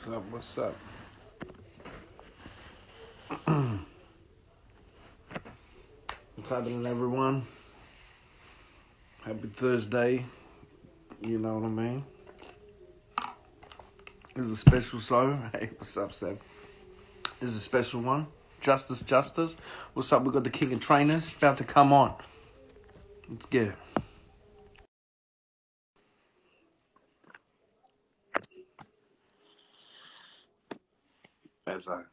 What's up? What's up? What's happening, everyone? Happy Thursday. You know what I mean? This is a special show. Hey, what's up, Seb? This is a special one. Justice. What's up? We got the King of Trainers about to come on. Let's get it. There's a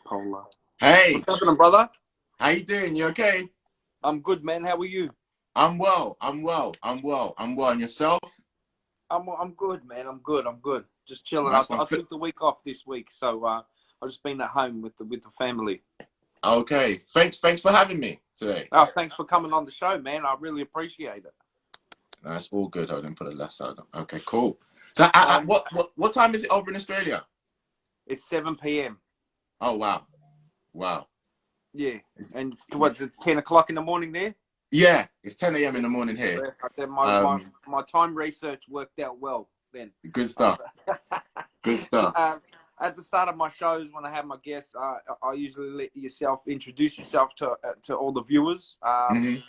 Polar. Hey, What's happening, brother? how you doing? You okay? I'm good, man. How are you? I'm well. I'm well. I'm well. I'm well. And yourself? I'm good, man. I'm good. Just chilling. I Nice one. took the week off this week, so I've just been at home with the family. Okay. Thanks for having me today. Oh, thanks for coming on the show, man. I really appreciate it. That's all good. I didn't put a left side on. Okay, cool. So, what time is it over in Australia? It's 7 p.m. Oh wow, wow. Yeah, and it's 10 o'clock in the morning there. Yeah, it's 10 a.m. in the morning here. Then my time research worked out well then. Good stuff. Good stuff. At the start of my shows, when I have my guests, I usually let yourself introduce yourself to all the viewers. And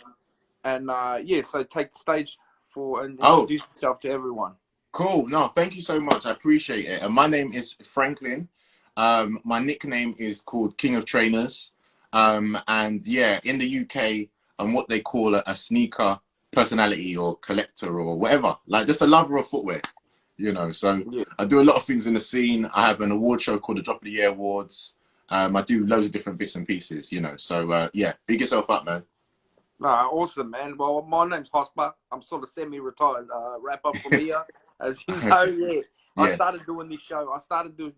so take the stage and introduce yourself to everyone. Cool. No, thank you so much. I appreciate it. And my name is Franklin. My nickname is called King of Trainers. And yeah, in the UK, I'm what they call a sneaker personality or collector or whatever, like just a lover of footwear, you know. So yeah. I do a lot of things in the scene. I have an award show called the Drop of the Year Awards. I do loads of different bits and pieces, you know. So yeah, big yourself up, man. No, awesome, man. Well, my name's Hosper. I'm sort of semi-retired rapper from here, as you know. Yeah, I started doing this show.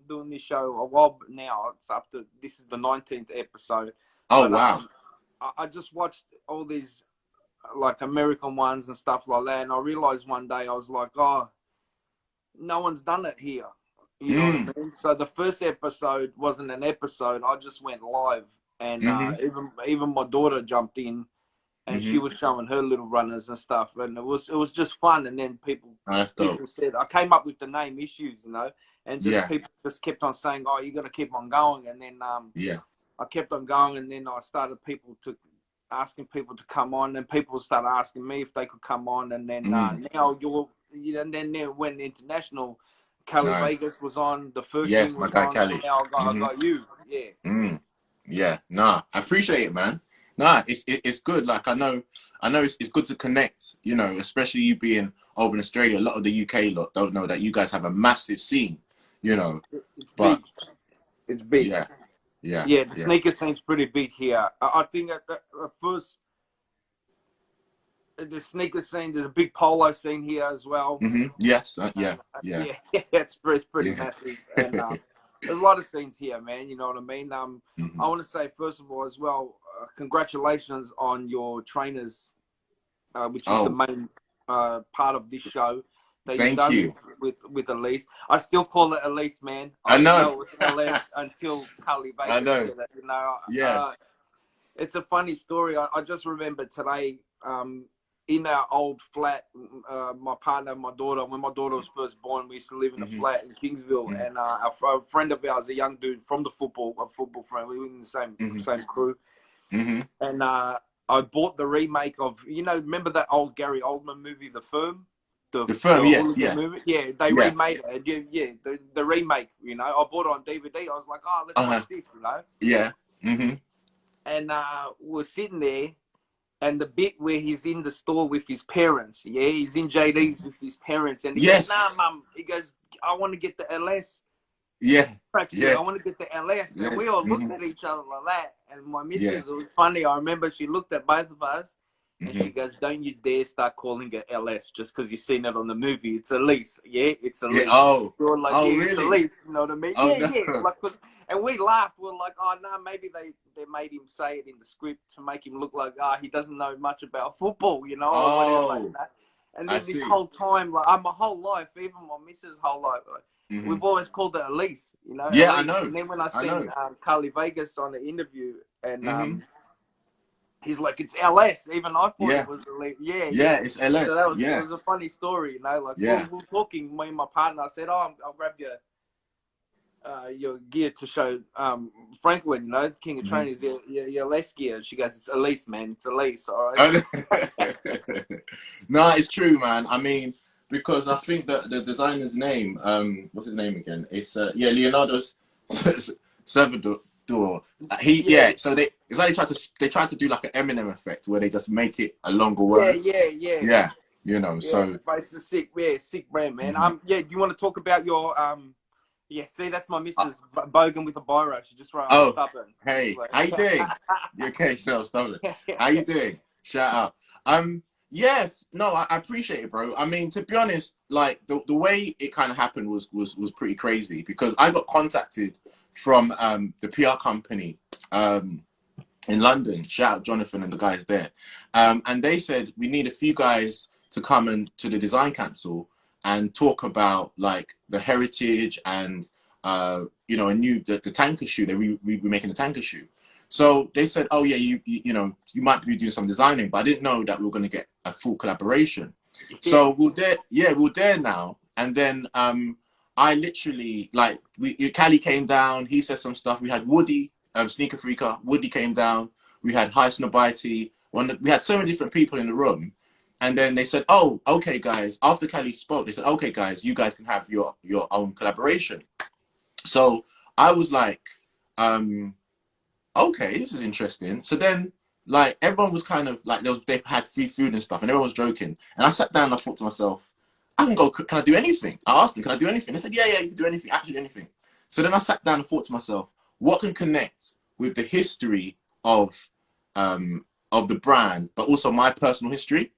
Doing this show a while now. It's up to this is the 19th episode. Oh, wow! I just watched all these like American ones and stuff like that, and I realized one day I was like, oh, no one's done it here. You know what I mean? So the first episode wasn't an episode. I just went live, and even my daughter jumped in. And she was showing her little runners and stuff, and it was just fun. And then people said, I came up with the name Isshoes, you know, and people just kept on saying, oh, you got to keep on going. And then I kept on going, and then I started asking people to come on, and people started asking me if they could come on, and then now and then it went international. Cali Vegas was on, the first thing was on, Cali. Now I got you, yeah. Nah, I appreciate it, man. Nah, it's good. Like I know it's good to connect, you know, especially you being over in Australia. A lot of the UK lot don't know that you guys have a massive scene, you know. Big. It's big. Yeah. The sneaker scene's pretty big here. I think at first, the sneaker scene, there's a big polo scene here as well. Yes, It's pretty massive. And there's a lot of scenes here, man. You know what I mean? I want to say, first of all, as well, congratulations on your trainers, which is the main part of this show that you've done with Elise. I still call it Elise, man. I know it's Elise until Carly Baker said it. You know, it's a funny story. I just remember today, in our old flat, my partner and my daughter, when my daughter was first born, we used to live in a flat in Kingsville, and a friend of ours, a young dude from a football friend, we were in the same crew. And I bought the remake of, remember that old Gary Oldman movie, The Firm? The Firm, yes, movie? Yeah, they remade it. The remake, you know. I bought it on DVD. I was like, oh, let's watch this, you know. Yeah. And we're sitting there, and the bit where he's in the store with his parents, he's in JD's with his parents, and he goes, nah, mum, he goes, I want to get the LS. I want to get the LS. And we all looked at each other like that. And my missus, it was funny. I remember she looked at both of us and she goes, don't you dare start calling it LS just because you've seen it on the movie. It's Elise. It's Elise. We were like, really? It's Elise. You know what I mean? Like, and we laughed. We were like, oh, no, maybe they made him say it in the script to make him look like, he doesn't know much about football, you know, or whatever like that. And then this whole time, like my whole life, even my missus' whole life, we've always called it Elise, you know. Yeah, Elise. I know. And then when I seen Carly Vegas on the interview, and he's like, it's LS. Even I thought Yeah. it was elite. Yeah, Yeah, yeah. it's So LS. it Yeah. was a funny story, you know. Like Yeah. we were talking, me and my partner. I said, "Oh, I'll grab your gear to show Franklin, you know, King of Mhm. Trainers, your less gear." She goes, "It's Elise, man. It's Elise, all right." Oh, no, it's true, man. I mean, because I think that the designer's name, what's his name again? It's yeah, Leonardo Salvador. He Yeah, yeah. So it's like they tried to do like an Eminem effect where they just make it a longer yeah, word. yeah, yeah, Yeah, you know. yeah. So But it's a sick brand, man. mhm. Yeah. Do you want to talk about your Yeah, see, that's my uh, missus Bogan with a biro. She just wrote, "I'm oh, stubborn." hey, Like, how you doing? You okay? So stop it. How you doing? Shout out. Yeah, no, I appreciate it, bro. I mean, to be honest, like the way it kind of happened was pretty crazy because I got contacted from the PR company in London. Shout out Jonathan and the guys there, and they said we need a few guys to come and to the design council and talk about like the heritage and you know the tanker shoe that we were making the tanker shoe. So they said, oh yeah, you know you might be doing some designing, but I didn't know that we were going to get a full collaboration. yeah, So we're there, yeah, we're there now. And then I literally like Cali came down. He said some stuff. We had Woody, Sneaker Freaker. Woody came down. We had High Snobity. We had so many different people in the room. And then they said, oh, okay, guys. After Cali spoke, they said, okay, guys, you guys can have your own collaboration. So I was like, okay, this is interesting. So then, like, everyone was kind of like, they had free food and stuff, and everyone was joking. And I sat down and I thought to myself, I can go, can I do anything? I asked them, can I do anything? They said, yeah, you can do anything, actually anything. So then I sat down and thought to myself, what can connect with the history um, of the brand, but also my personal history?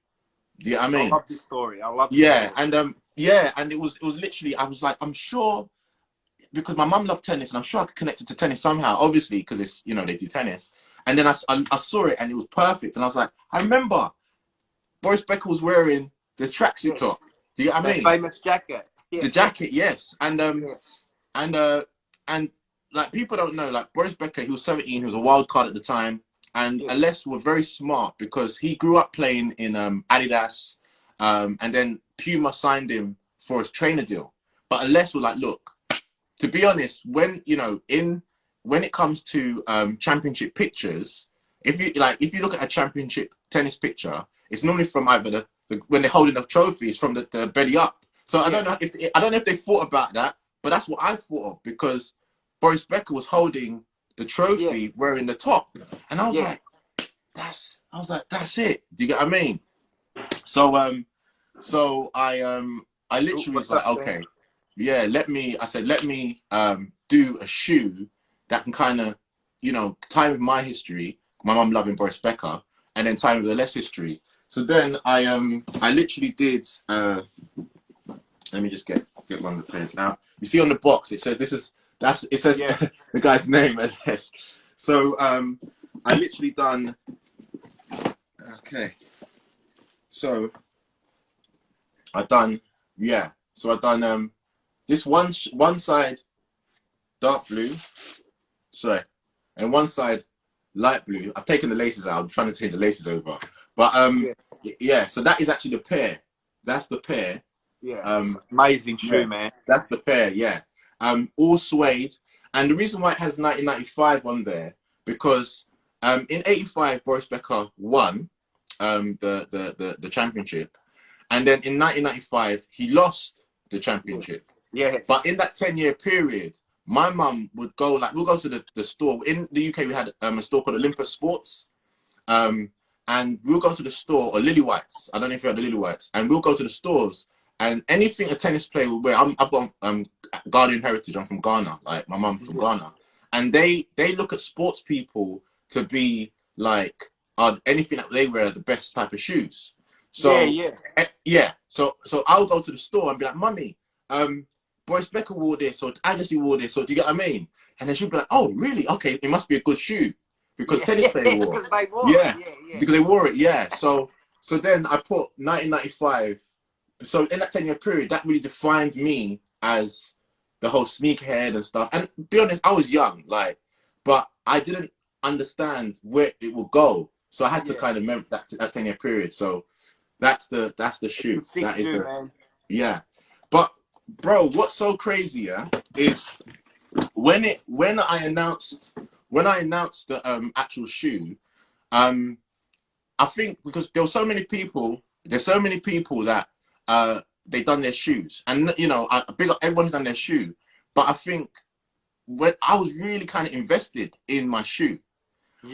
Do you know what I I mean? love this story. I love this Yeah, story. and yeah, and it was literally, I was like, I'm sure because my mum loved tennis, and I'm sure I could connect it to tennis somehow. Obviously, because it's they do tennis. And then I saw it, and it was perfect. And I was like, I remember Boris Becker was wearing the tracksuit top. Yes, Do you get what I that mean? famous jacket. Yeah, The jacket, yes. And yeah, and uh and like people don't know, like Boris Becker, he was 17, he was a wild card at the time. And yeah, Aless were very smart because he grew up playing in Adidas, and then Puma signed him for his trainer deal. But Aless were like, look, to be honest, when when it comes to championship pictures, if you look at a championship tennis picture, it's normally from either when they're holding a trophy, it's from the belly up. So yeah, I don't know if they thought about that, but that's what I thought of because Boris Becker was holding the yeah, trophy wearing the top, and I was yeah. like, that's it. Do you get what I mean? So so I Ooh, literally was what's like, up, Sam? okay, yeah, I said, let me do a shoe that can kind of, tie with my history, my mum loving Boris Becker, and then tie with the less history. So then I literally did let me just get one of the players now. You see on the box it says it says Yes, the guy's name and this. So I literally done okay. So I done yeah. So I done this one side dark blue, sorry, and one side light blue. I've taken the laces out. I'm trying to take the laces over, but yeah, yeah. So that is actually the pair. That's the pair. yeah. It's Um, amazing yeah, shoe, man. that's the pair. Yeah. All suede, and the reason why it has 1995 on there because in '85 Boris Becker won the championship, and then in 1995 he lost the Yeah, championship. But yes, in that 10-year period, my mum would go, like, we'll go to the store. In the UK, we had a store called Olympus Sports. Um, and we'll go to the store, or Lily Whites. I don't know if you had the Lily Whites. And we'll go to the stores, and anything a tennis player will wear. I've got Ghanaian heritage. I'm from Ghana. Like, my mum from yes, Ghana. And they look at sports people to be like, anything that they wear are the best type of shoes. yeah, So, yeah, yeah. So I'll go to the store and be like, Mummy, Boris Becker wore this, or Agassi wore this, or do you get what I mean? And then she'll be like, oh, really? Okay, it must be a good shoe because yeah, tennis yeah. player wore. Because they wore it. Yeah, Yeah, yeah, because they wore it. Yeah. So then I put 1995. So in that 10-year period, that really defined me as the whole sneakerhead and stuff. And to be honest, I was young, like, but I didn't understand where it would go. So I had to kind of remember that 10-year period. So that's the shoe. It's a sick That is shoe, the man. yeah. But bro, what's so crazy, yeah, is when I announced the actual shoe, I think because there's so many people that they done their shoes, and you know, big up everyone who done their shoe. But I think when I was really kind of invested in my shoe,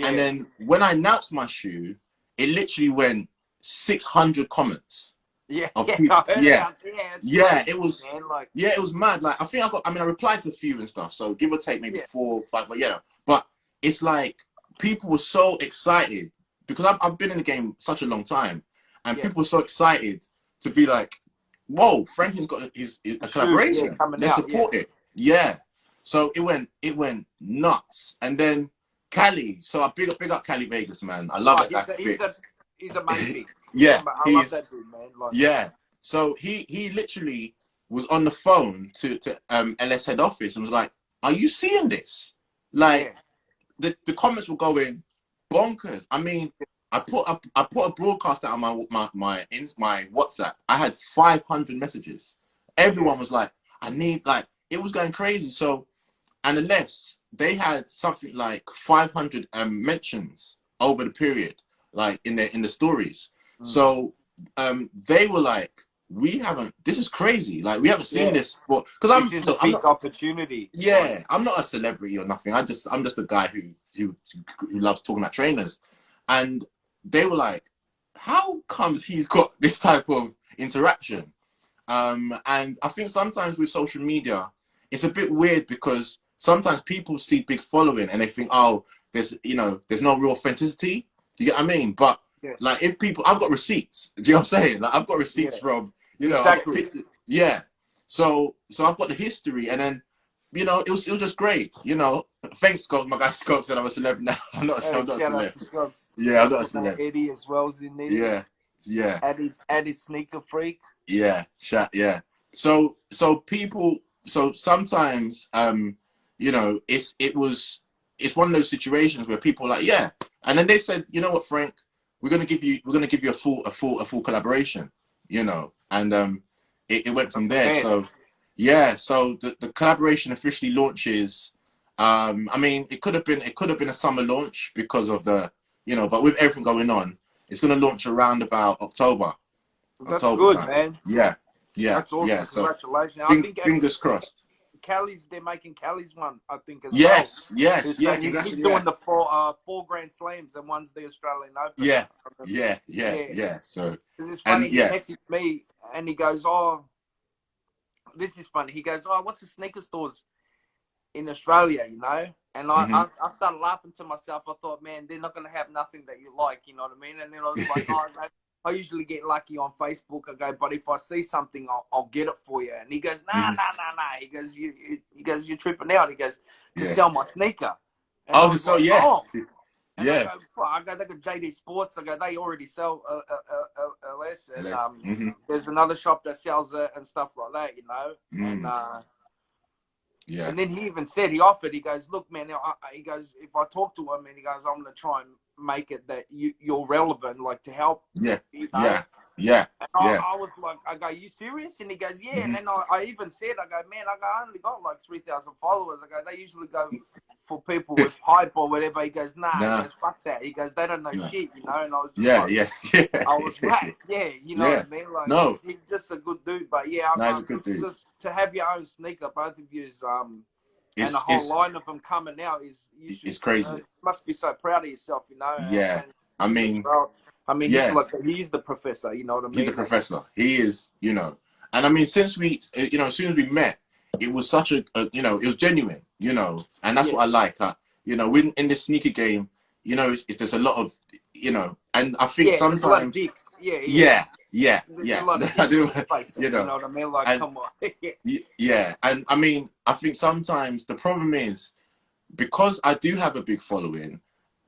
and then when I announced my shoe, it literally went 600 comments. Yeah, Of yeah, people, I heard yeah, about that. Yeah, it's yeah, crazy, it was, man. Like, yeah, it was mad. Like, I think I replied to a few and stuff. So give or take maybe yeah, 4, 5, but yeah. But it's like people were so excited because I've been in the game such a long time, and yeah. people were so excited to be like, "Whoa, Franklin's got a Shoe, yeah, collaboration. coming Let's out, yeah. support it." Yeah. So it went nuts, and then Cali. So I big up Cali Vegas, man. I love Oh, it. That's bits. he's amazing. Yeah, I love that dude, man. Like, yeah. So he literally was on the phone to LS head office and was like, "Are you seeing this?" yeah, Like the comments were going bonkers. I mean, I put a broadcast out on my WhatsApp. I had 500 messages. Everyone was like, "I need," like it was going crazy. So, and unless they had something like 500 mentions over the period, like in the stories. So they were like, "We haven't. This is crazy. Like we haven't seen this before." Because this is a I'm big not. opportunity. Yeah, Like, I'm not a celebrity or nothing. I'm just a guy who loves talking about trainers, and they were like, "How comes he's got this type of interaction?" And I think sometimes with social media, it's a bit weird because sometimes people see big following and they think, "Oh, there's no real authenticity." Do you get what I mean? But yes, like if people, I've got receipts. Do you know what I'm saying? Like I've got receipts from, I've got exactly. pictures. Yeah. So I've got the history, and then it was just great. Thanks, Scott. My guy Scott said I'm a celeb now. I'm not a Shout out celeb. to Scrubs. Yeah, I'm Shout not a out to celeb. Eddie as well as in there. Yeah, yeah, Eddie Sneaker Freak. yeah, yeah. So people. So sometimes, it's one of those situations where people are like, yeah, and then they said, "You know what, Frank, we're gonna give you a full collaboration," and it went from there. So yeah, so the collaboration officially launches. I mean, it could have been a summer launch because of but with everything going on, it's going to launch around about That's October good, time. man. Yeah, yeah, That's awesome. yeah. So Congratulations. I think fingers crossed. Callie's, they're making Callie's one, I think, as well. Yes, yeah. He's doing the four Grand Slams, and one's the Australian Open. Yeah. So, this is and funny. He messaged me and he goes, "Oh, this is funny." He goes, "Oh, what's the sneaker stores in Australia?" And I started laughing to myself. I thought, man, they're not going to have nothing that you like. You know what I mean? And then I was like, "Oh, mate, I usually get lucky on Facebook." I go, "But if I see something, I'll get it for you." And he goes, "Nah." He goes, "You're tripping out." He goes, "To sell my sneaker." And I was like, yeah. "Oh." And Yeah. I go, they got JD Sports. I go, they already sell LS. And there's another shop that sells it and stuff like that, And yeah. and then he even said, he offered, he goes, "Look, man," he goes, "if I talk to him," and he goes, "I'm going to try and make it that you're relevant, like to help." Yeah. And I was like, I go, "You serious?" And he goes, "Yeah." And then I even said, I go, "Man, I only got like 3,000 followers." I go, "They usually go for people with hype or whatever." He goes, "Nah." He goes, "Fuck that." He goes, "They don't know shit," And I was just I was whacked. Yeah, you know what I mean? Like, he's just a good dude. But yeah, he's a good dude. Just to have your own sneaker, both of you, and a whole It's line of them coming out it's crazy. Must be so proud of yourself, Yeah, and I mean, he's the professor. You know what I mean? He's the professor. He is, and I mean, since we, as soon as we met, it was such it was genuine, and that's what I like. In this sneaker game, there's a lot of, and I think sometimes, there's a lot of dicks. Yeah. There's a lot of dicks in space, you know what I mean? Like, come on. Yeah, and I mean, I think sometimes the problem is because I do have a big following.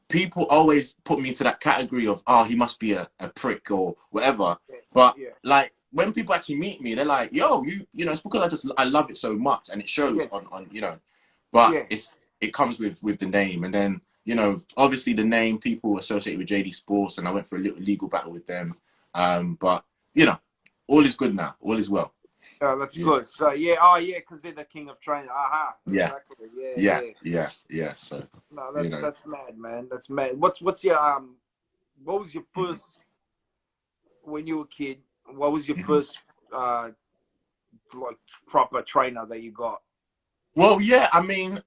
People always put me into that category of, oh, he must be a prick or whatever. But like when people actually meet me, they're like, yo, it's because I love it so much and it shows on. But it comes with the name, and then you know, obviously the name people associate with JD Sports, and I went for a little legal battle with them. But you know, all is good now. All is well. Oh, that's Yeah. good. So yeah, oh yeah, because they're the king of training. Aha, Yeah. exactly. Yeah, Yeah. yeah. Yeah. Yeah. So No, you know. that's mad, man. That's mad. What's your what was your first when you were a kid? What was your Mhm. first like proper trainer that you got? Well, yeah. I mean,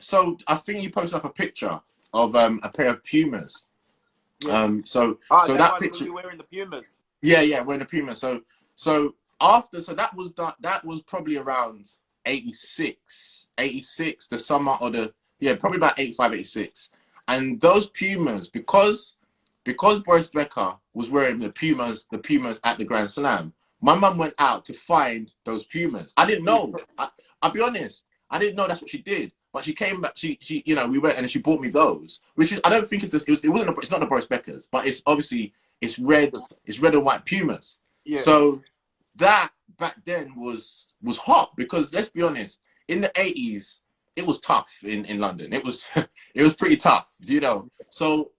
so I think you posted up a picture of a pair of Pumas. Yes. So That that one when picture. you wearing the Pumas. Yeah, yeah, we're in the Puma. So after, so that was probably around 86, 86, the summer or the, yeah, probably about 85, 86. And those Pumas, because Boris Becker was wearing the Pumas at the Grand Slam, my mum went out to find those Pumas. I didn't know. I'll be honest. I didn't know that's what she did. But she came back. She, you know, we went and she bought me those, which is, I don't think it's this. It wasn't. It's not the Boris Beckers, but it's obviously it's red. It's red and white Pumas. Yeah. So that back then was hot because let's be honest, in the 80s it was tough in London. It was it was pretty tough, you know. So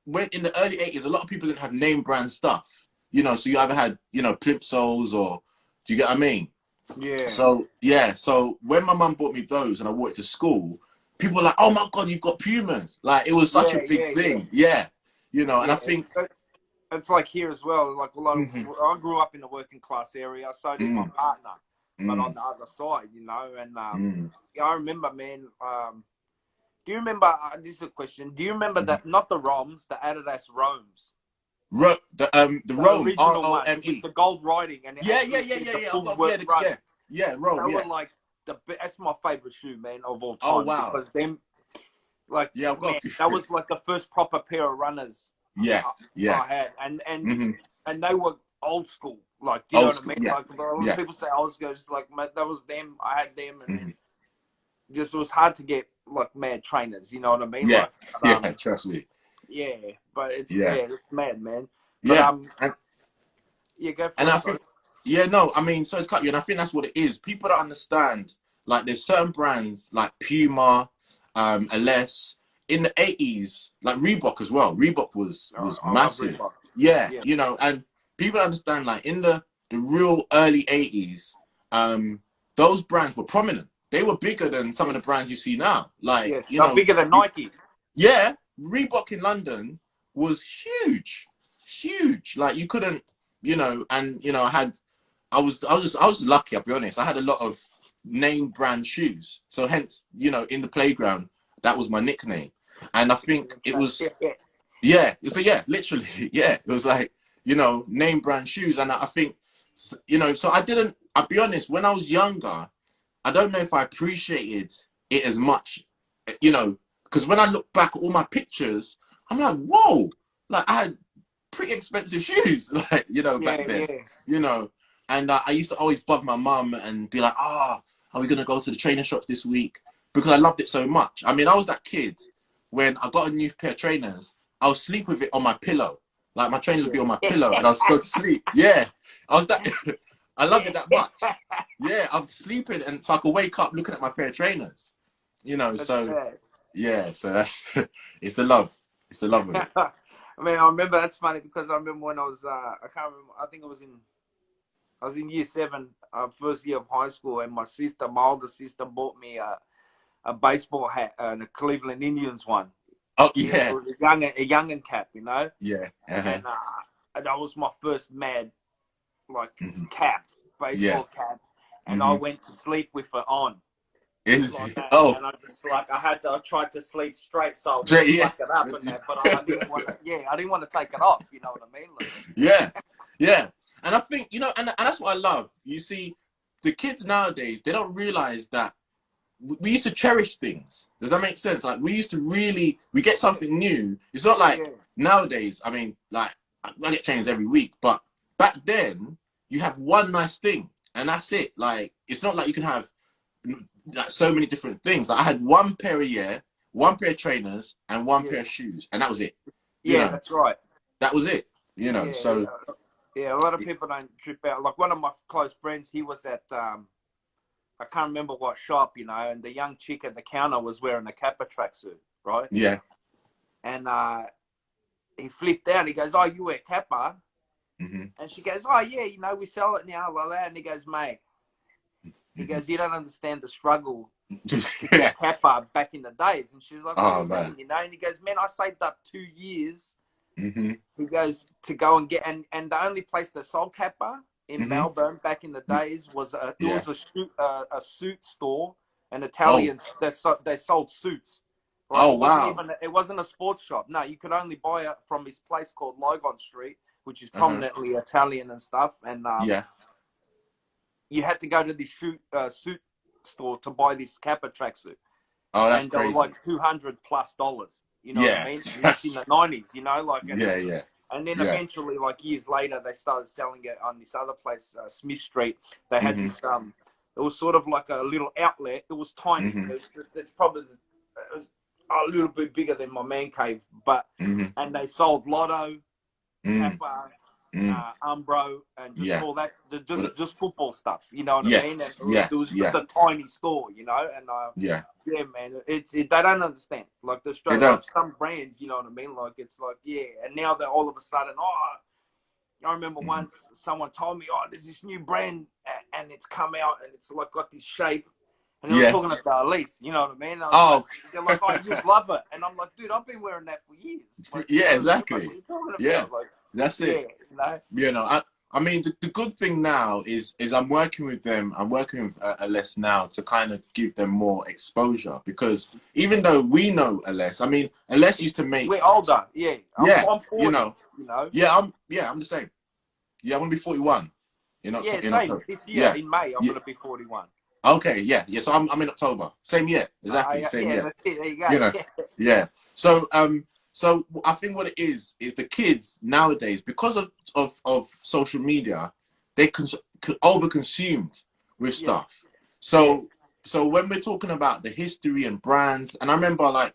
when in the early 80s, a lot of people didn't have name brand stuff, you know. So you either had, you know, plimsolls or, do you get what I mean? Yeah. So yeah, so when my mum bought me those and I wore it to school, people were like, "Oh my God, you've got Pumas!" Like it was such a big thing. Yeah, you know. And I Yeah. think It's like here as well. Like a lot of, mm-hmm, I grew up in the working class area, so did my partner, but on mm, the other side, you know. And mm, yeah, I remember, man. Do you remember? This is a question. Do you remember mm. that? Not the Roms, the Adidas Roms, The the Rome, original ones with Rome. the gold writing, and it Yeah, yeah, actually yeah, said yeah, the yeah. I've full got, word yeah, run. yeah, yeah, They Rome, were yeah. like that's my favorite shoe, man, of all Oh time, wow. because them, like, Yeah, I've got man, a that few. was like the first proper pair of runners Yeah, yeah. I had, Mm-hmm. and they were old school. Like, do you know Old what I school. mean? Yeah, Like, when yeah. people say old school, it's like, man, that was them. I had them, and Mm-hmm. then just it was hard to get like mad trainers. You know what I mean? Yeah, Like, yeah. Trust me. yeah, but Yeah, it's mad, man. But yeah. yeah, go And for it. I Sorry. think, yeah, no, I mean, so it's cut you, and I think that's what it is. People don't understand. Like, there's certain brands like Puma, Ales. In the 80s, like Reebok as well. Reebok was I love massive. Reebok. Yeah, Yeah, you know, and people understand like in the real early 80s, those brands were prominent. They were bigger than some of the yes, brands you see now. Like, yes. you They're know, bigger than Nike. yeah, Reebok in London was huge, huge. Like you couldn't, you know, and you know, I was lucky. I'll be honest. I had a lot of name brand shoes, so hence, you know, in the playground, that was my nickname. And I think it Yeah, was, yeah, yeah, it's like, yeah, literally, yeah, it was like, you know, name brand shoes. And I think, you know, so I didn't. I'll be honest. When I was younger, I don't know if I appreciated it as much, you know, because when I look back at all my pictures, I'm like, whoa, like I had pretty expensive shoes, like, you know, yeah, back then, yeah. you know, and I used to always bug my mum and be like, ah, are we going to go to the trainer shops this week? Because I loved it so much. I mean, I was that kid when I got a new pair of trainers, I would sleep with it on my pillow. Like my trainers would be on my pillow and I'll go to sleep. Yeah, I was that, I loved it that much. Yeah, I'm sleeping, and so I could wake up looking at my pair of trainers. You know, That's so bad. yeah, so that's it's the love. It's the love of it. I mean, I remember that's funny because I remember when I was I can't remember. I think I was in year 7, first year of high school, and my older sister, bought me a baseball hat and a Cleveland Indians one. Oh Yeah, it yeah, was a youngin cap, you know, yeah, uh-huh. and that was my first mad like Hmm. cap, Yeah. baseball cap, and I Hmm. went to sleep with it on like that, Oh, and I just like I tried to sleep straight so I wouldn't yeah, fuck it up and that, but I didn't want to. Yeah, I didn't want to take it off. You know what I mean? Like, yeah, yeah. And I think, you know, and that's what I love. You see, the kids nowadays, they don't realize that we used to cherish things. Does that make sense? Like we used to really, we get something new. It's not like yeah, nowadays. I mean, like I get trainers every week, but back then you have one nice thing and that's it. Like it's not like you can have like so many different things. Like, I had one pair a year, one pair of trainers, and one yeah, pair of shoes, and that was it. You yeah. know, That's right. that was it. You know, Yeah, so yeah. A lot of people don't trip out. Like one of my close friends, he was at I can't remember what shop, you know, and the young chick at the counter was wearing a Kappa tracksuit, right? yeah, and he flipped out. He goes, "Oh, you wear Kappa?" And she goes, "Oh yeah, you know, we sell it now like that." And he goes, "Mate," he goes, "you don't understand the struggle to get Kappa back in the days." And she's like, "What do you mean?" You know, and he goes, "Man, I saved up 2 years." He goes to go and get, and the only place that sold Kappa in Melbourne back in the days was a suit store, an Italian they sold suits. Right? It wasn't a sports shop. No, you could only buy it from this place called Logon Street, which is prominently Italian and stuff. And you had to go to this suit store to buy this Kappa tracksuit. Oh, that's and crazy. they were like $200+. You know what I mean? That's in the 90s. You know, like and then eventually, like years later, they started selling it on this other place, Smith Street. They had this. It was sort of like a little outlet. It was tiny. It's probably a little bit bigger than my man cave, but and they sold Lotto, Kappa, Umbro, and just all that, just football stuff. You know what I mean? And it was just a tiny store, you know. And yeah, man, they don't understand like the struggle of some brands. You know what I mean? Like it's like and now they're all of a sudden I remember once someone told me, "Oh, there's this new brand and it's come out and it's like got this shape." And they were talking about Elise, you know what I mean? They're like, "Oh, you'd love it." And I'm like, "Dude, I've been wearing that for years." Like, exactly. What are you talking about? Like, that's it. You know, I mean, the good thing now is I'm working with them. I'm working with Aless now to kind of give them more exposure, because even though we know Aless, I mean, Aless used to make. We're older, I'm 40, you know. I'm the same. Yeah, I'm gonna be 41. Same. This year in May, I'm gonna be 41. Okay, so I'm in October. Same year, exactly. Same year. There you go. You know, So I think what it is the kids nowadays, because of social media, they over-consumed with stuff. So when we're talking about the history and brands, and I remember like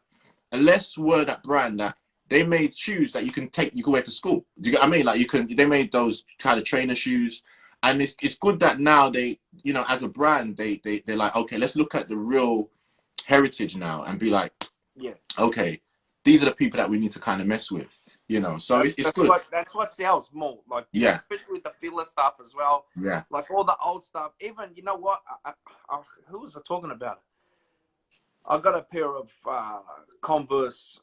Aless were that brand that they made shoes that you can wear to school. Do you get what I mean? Like they made those kind of trainer shoes. And it's good that now they, you know, as a brand, they're like, okay, let's look at the real heritage now and be like, okay, these are the people that we need to kind of mess with, you know. So it's good. That's what sells more, like especially with the filler stuff as well. Yeah, like all the old stuff. Even you know what? Who was I talking about? I got a pair of Converse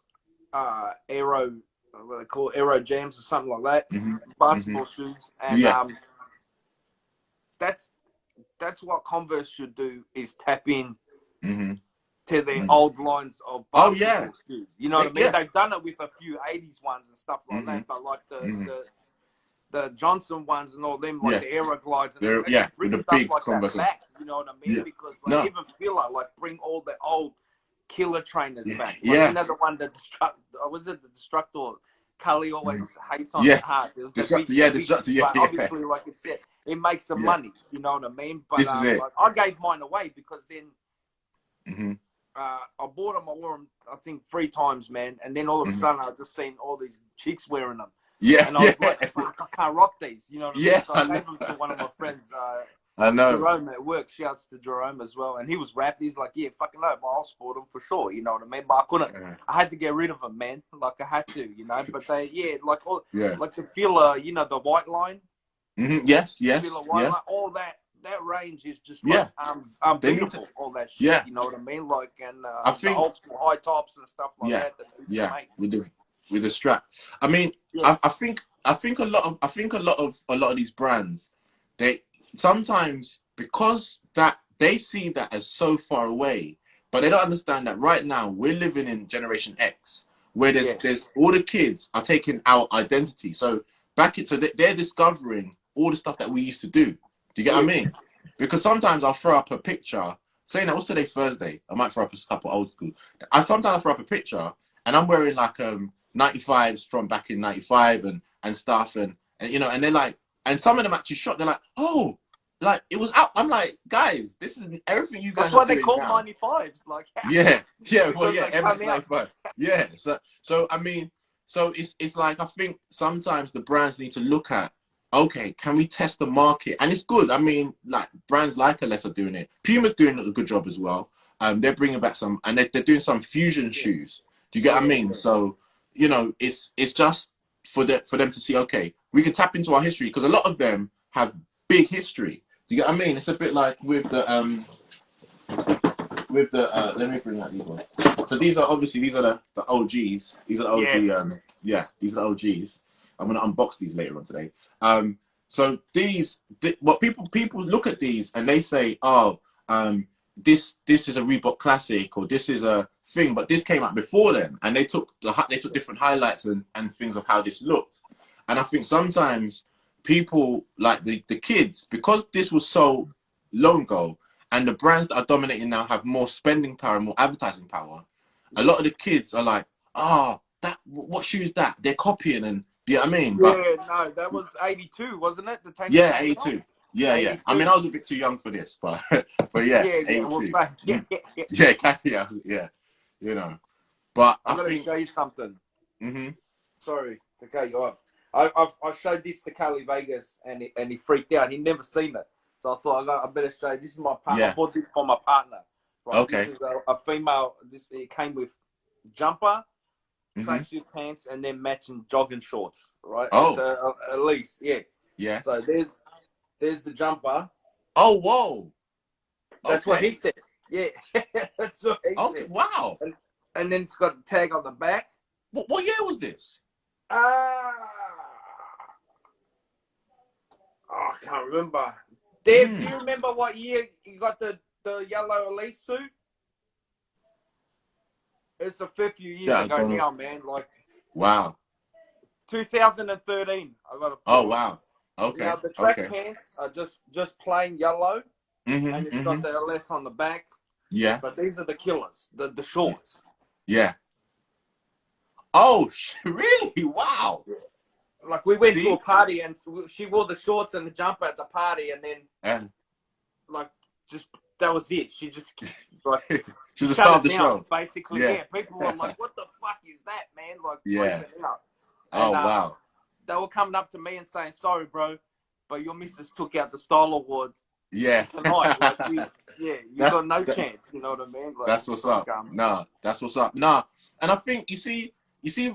Aero, what they call Aero Jams or something like that, basketball shoes, and that's what Converse should do, is tap in to their old lines of basketball shoes. You know what I mean? They've done it with a few 80s ones and stuff like that, but like the Johnson ones and all them, like the Aero Glides, and bring the stuff big like Converse that back. You know what I mean? Because like, even filler, like bring all the old killer trainers back. Like, you know the one that the Destructor Cully always hates on hard. There's Destructor, but obviously, like I said, it makes some money. You know what I mean? But like, I gave mine away because then I bought them. I wore them, I think, 3 times, man. And then all of a sudden, I just seen all these chicks wearing them. And I was like, fuck, I can't rock these. You know what I mean? So I gave them to one of my friends. I know. Jerome at work. Shouts to Jerome as well. And he was wrapped. He's like, yeah, fucking no, I'll sport them for sure. You know what I mean? But I couldn't. I had to get rid of them, man. Like I had to, you know. But they, like all, like the filler, you know, the white line. Yes. Line, all that range is just like beautiful. All that shit. You know what I mean? Like, and I think the old school high tops and stuff like that. With the strap. I mean, I think a lot of these brands, they sometimes, because that they see that as so far away, but they don't understand that right now we're living in Generation X, where there's all the kids are taking our identity. So they're discovering all the stuff that we used to do. Do you get what I mean? Because sometimes I'll throw up a picture saying that, what's today, Thursday? I might throw up a couple old school. Sometimes I throw up a picture and I'm wearing like 95s from back in 95 and stuff, and you know, and they're like, and some of them actually shocked. They're like, oh, like it was out. I'm like, guys, this is everything you guys. That's why they call 95s. Like, MS95. Yeah. So I mean, so it's like, I think sometimes the brands need to look at, okay, can we test the market? And it's good. I mean, like brands like Aless are doing it. Puma's doing a good job as well. They're bringing back some, and they're doing some fusion shoes. Do you get what I mean? So you know, it's just for them to see, okay, we can tap into our history, because a lot of them have big history. Do you get what I mean? It's a bit like with the let me bring out these ones. So these are the OGs. These are the Yes. OG yeah, these are the OGs. I'm gonna unbox these later on today. So what people look at these and they say, oh, this is a Reebok classic, or this is a thing, but this came out before them, and they took different highlights and things of how this looked. And I think sometimes people, like the kids, because this was so long ago, and the brands that are dominating now have more spending power and more advertising power, a lot of the kids are like, oh, what shoe is that? They're copying, and you know what I mean? But Yeah, no, that was 82, wasn't it? The tank yeah, came out? 82. Yeah, yeah. 82. I mean, I was a bit too young for this, but yeah, Yeah, 82. we'll stay. Yeah, yeah. Yeah, you know. But I'm I going to think, show you something. hmm Sorry to cut you off. I showed this to Carly Vegas, and he freaked out. He'd never seen it. So I thought, I better show you. This is my partner. yeah, I bought this for my partner. Right, okay, this is a female. It came with jumper, hmm tracksuit pants, and then matching jogging shorts. Right, it's oh, at least, yeah. yeah, So there's the jumper. oh, whoa, That's what he okay, said. Yeah, that's what he okay, said. wow. And then it's got a tag on the back. What year was this? Ah, I can't remember. Dave, do Mm. you remember what year you got the yellow Elise suit? It's a fair few years Yeah, I ago don't know. now, man. Like Wow. 2013, I got it Oh, for. wow. Now Okay, the track okay. pants are just plain yellow, hmm and it's hmm got the LS on the back. Yeah, But these are the killers, the shorts. yeah. Oh, really? Wow. Like we went to a See? party and she wore the shorts and the jumper at the party, and then Uh, like just that was it. She just like she's the shut star of it the down show. basically. Yeah. Yeah, people were like, "What the fuck is that, man?" Like Yeah. freaking out, and Oh, wow. they were coming up to me and saying, "Sorry, bro, but your missus took out the style awards Yeah. tonight. Like you got no that, chance. You know what I mean? Like that's it's what's like up. Nah, that's what's up. Nah. And I think you see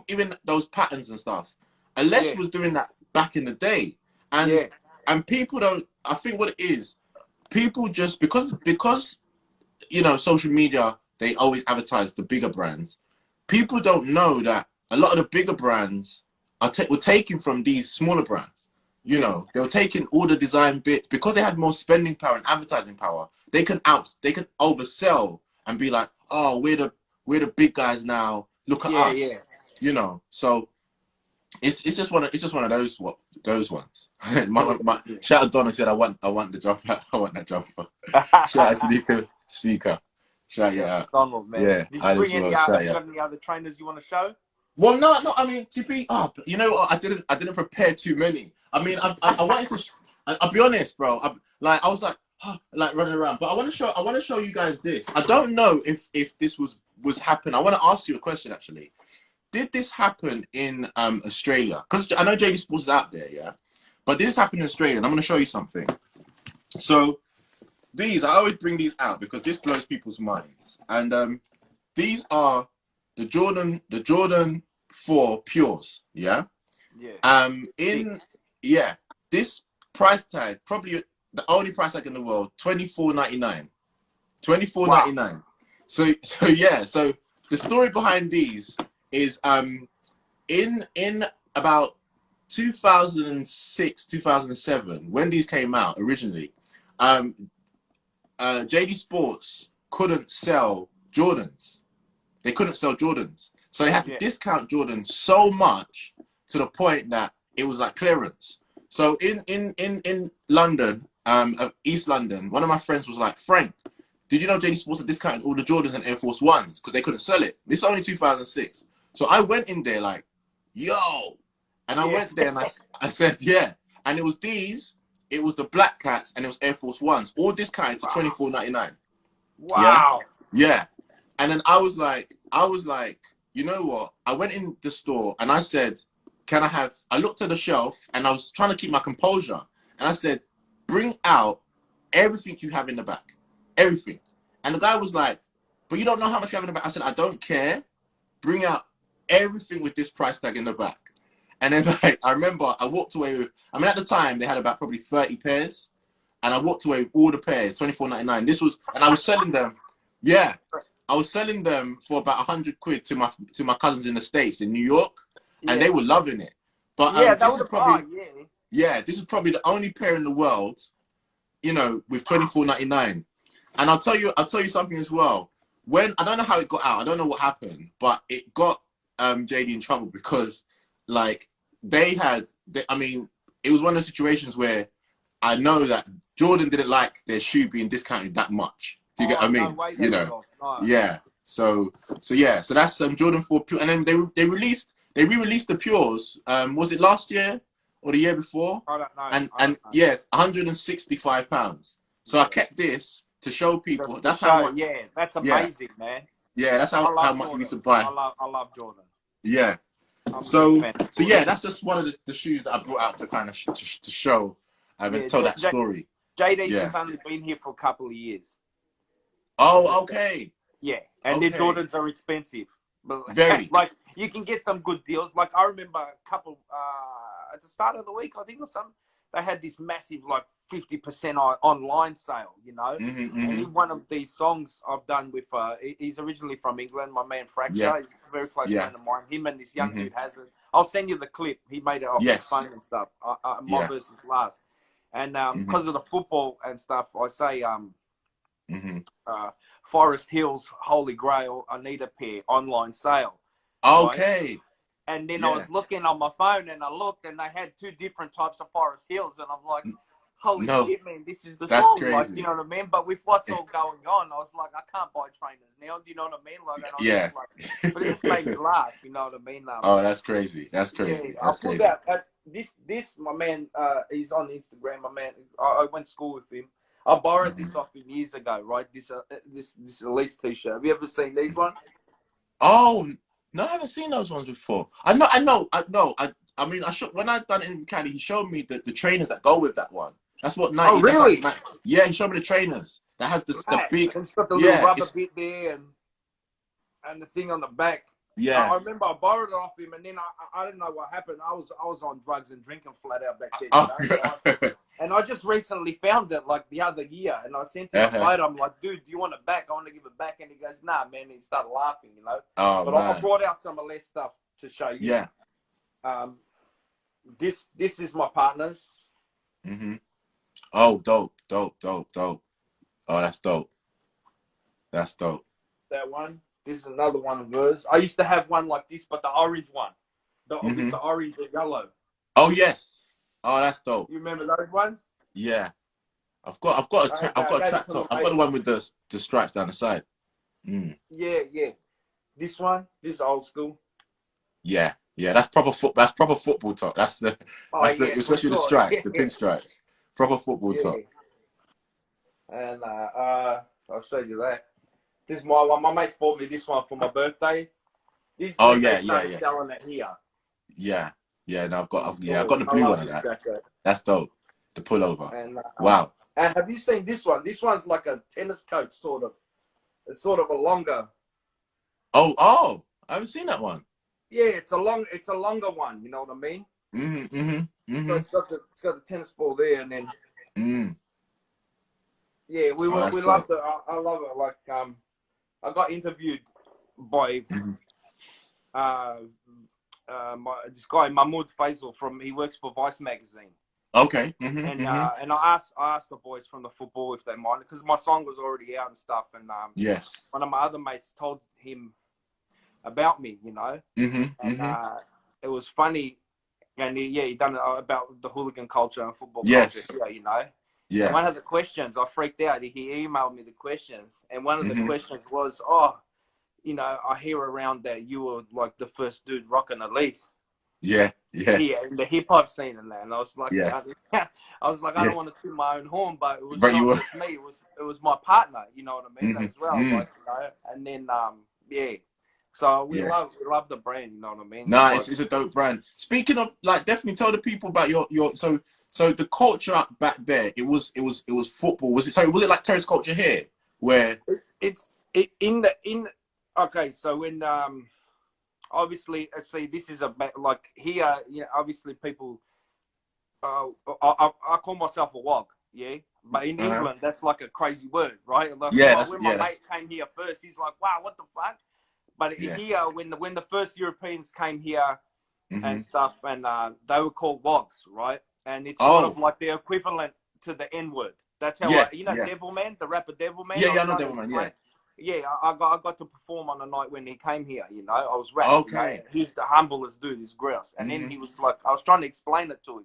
even those patterns and stuff. Alesh yeah, was doing that back in the day. And yeah, people don't, I think what it is, people just because you know, social media, they always advertise the bigger brands. People don't know that a lot of the bigger brands were taken from these smaller brands. You know, yes, they were taking all the design bits because they had more spending power and advertising power. They can oversell and be like, oh, we're the big guys now. Look at yeah, yeah. us. You know, so it's just one of those ones. my Yeah. shout out Donna said I want the jumper. I want that jumper. Shout out speaker. Shout you Shouts to out. Donald, man. Yeah, Did you I bring just any will other? shout Have you you out. got any other trainers you want to show? Well, no. I mean, to be up, you know what? I didn't prepare too many. I mean, I wanted to. I'll be honest, bro. I was like, like running around. But I want to show you guys this. I don't know if this was happening. I want to ask you a question actually. Did this happen in Australia? Because I know JD Sports is out there, yeah. But this happened in Australia, and I'm going to show you something. So I always bring these out because this blows people's minds. And these are the Jordan 4 Pures, yeah. Yeah. In Six. yeah, this price tag probably the only price tag in the world, $24.99. Wow. $24.99. So yeah, so the story behind these is in about 2006, 2007, when these came out originally, JD Sports couldn't sell Jordans. They couldn't sell Jordans. So they had to Yeah. discount Jordan so much to the point that it was like clearance. So in London, East London, one of my friends was like, Frank, did you know JD Sports had discounted all the Jordans and Air Force Ones because they couldn't sell it? This is only 2006. So I went in there like, yo. And I Yeah. went there and I said, yeah. And it was it was the Black Cats and it was Air Force Ones, all discounted to $24.99. Yeah. Wow. Yeah. And then I was like, you know what? I went in the store and I said, I looked at the shelf and I was trying to keep my composure. And I said, bring out everything you have in the back. Everything. And the guy was like, but you don't know how much you have in the back. I said, I don't care. Bring out everything with this price tag in the back. And then like I remember I walked away with, I mean at the time they had about probably 30 pairs, and I walked away with all the pairs, £24.99. This was, and I was selling them, yeah, I was selling them for about 100 quid to my cousins in the States in New York, and they were loving it. But yeah, that this would is have. probably, Oh, yeah. yeah, this is probably the only pair in the world, you know, with £24.99. And I'll tell you something as well. When I don't know how it got out, I don't know what happened, but it got JD in trouble because like I mean, it was one of those situations where I know that Jordan didn't like their shoe being discounted that much. Do you get what I No mean? way You they would know, have. No. yeah. So yeah. So that's Jordan 4 Pure, and then they re-released the Pures. Was it last year or the year before? I don't know. And I don't know. yes, £165. So I Yeah. kept this to show people. The That's how much. yeah, that's Yeah, amazing, man. yeah. That's I how love much we used to Jordans. buy. I love Jordans. Yeah. I'm a big So fan of yeah, Jordans. that's just one of the shoes that I brought out to kind of to show and Yeah, tell that story. JD's Yeah. has only been here for a couple of years. Oh, okay. Yeah, and their Okay. Jordans are expensive, but Very. like you can get some good deals. Like I remember a couple at the start of the week, I think, or something. They had this massive like 50% online sale, you know. Mm-hmm, And mm-hmm. in one of these songs I've done with, he's originally from England, my man Fracture. Yeah. He's a very close Yeah. friend of mine. Him and this young Mm-hmm. dude has it. I'll send you the clip. He made it off his Yes. phone and stuff. My Yeah. versus last. And Mm-hmm. because of the football and stuff, I say Mm-hmm. Forest Hills Holy Grail, I need a pair online sale. Okay. Right? And then Yeah. I was looking on my phone and I looked and they had two different types of Forest Hills, and I'm like, holy shit, man, this is the That's song. crazy. Like, you know what I mean? But with what's all going on, I was like, I can't buy trainers now. Do you know what I mean? Like, and I was Yeah. like, but it just made me laugh. You know what I mean? Oh, that's crazy. That's crazy. Yeah, That's I put crazy. that. This my man. He's on Instagram. My man. I went to school with him. I borrowed this off him years ago. Right? This Elise t-shirt. Have you ever seen these ones? Oh no, I haven't seen those ones before. I know. I mean, when I done it in Cali, he showed me the trainers that go with that one. That's what Nike. Oh, really? Like, yeah, he showed me the trainers. That has the big. And it's got the little rubber bit there and the thing on the back. Yeah. I remember I borrowed it off him, and then I didn't know what happened. I was on drugs and drinking flat out back then. You know? And I just recently found it like the other year, and I sent him a photo. I'm like, dude, do you want it back? I want to give it back. And he goes, nah, man. And he started laughing, you know. Oh, but man. I brought out some of less stuff to show you. Yeah. This is my partner's. Mm-hmm. Oh, dope. Oh, that's dope. That's dope. That one. This is another one of hers. I used to have one like this, but the orange one. With the orange and yellow. Oh, yes. Oh, that's dope. You remember those ones? Yeah. I've got a track top. I've got the one with the stripes down the side. Mm. Yeah. This is old school. Yeah. That's proper football top. Especially the stripes, the pinstripes. Proper football top. And I'll show you that. This is my one. My mates bought me this one for my birthday. This is selling it here. Yeah. No, I've got the blue one of that. Jacket. That's dope. The pullover. And, wow. And have you seen this one? This one's like a tennis coat, sort of. It's sort of a longer. Oh! I haven't seen that one. Yeah, it's a longer one. You know what I mean? So it's got the tennis ball there, and then. Yeah, we love it. I love it. Like I got interviewed by this guy Mahmoud Faisal he works for Vice magazine. Okay. And I asked the boys from the football if they mind, because my song was already out and stuff. And yes, one of my other mates told him about me, you know. And it was funny, and he done it about the hooligan culture and football culture here, you know. Yeah. And one of the questions, I freaked out. He emailed me the questions, and one of the questions was, you know, I hear around that you were like the first dude rocking a lease. Yeah, in the hip hop scene and that. And I was like, I don't want to toot my own horn, but it was not just me. It was my partner. You know what I mean? As well. Like, you know, and then So we love the brand. You know what I mean? Nah, it's a dope brand. Speaking of, like, definitely tell the people about your so the culture back there. It was football. Was it like terrace culture here, where okay. So when obviously, see, this is like here, obviously people, I call myself a wog, yeah? But in England, that's like a crazy word, right? Like, when my mate came here first, he's like, wow, what the fuck? But here, when the first Europeans came here and stuff, and they were called wogs, right? And it's sort of like the equivalent to the N-word. That's how Devilman, the rapper Devilman. Yeah, I know Devilman, yeah, I got to perform on the night when he came here, I was rapping, he's the humblest dude, he's grouse. And then he was like, I was trying to explain it to him,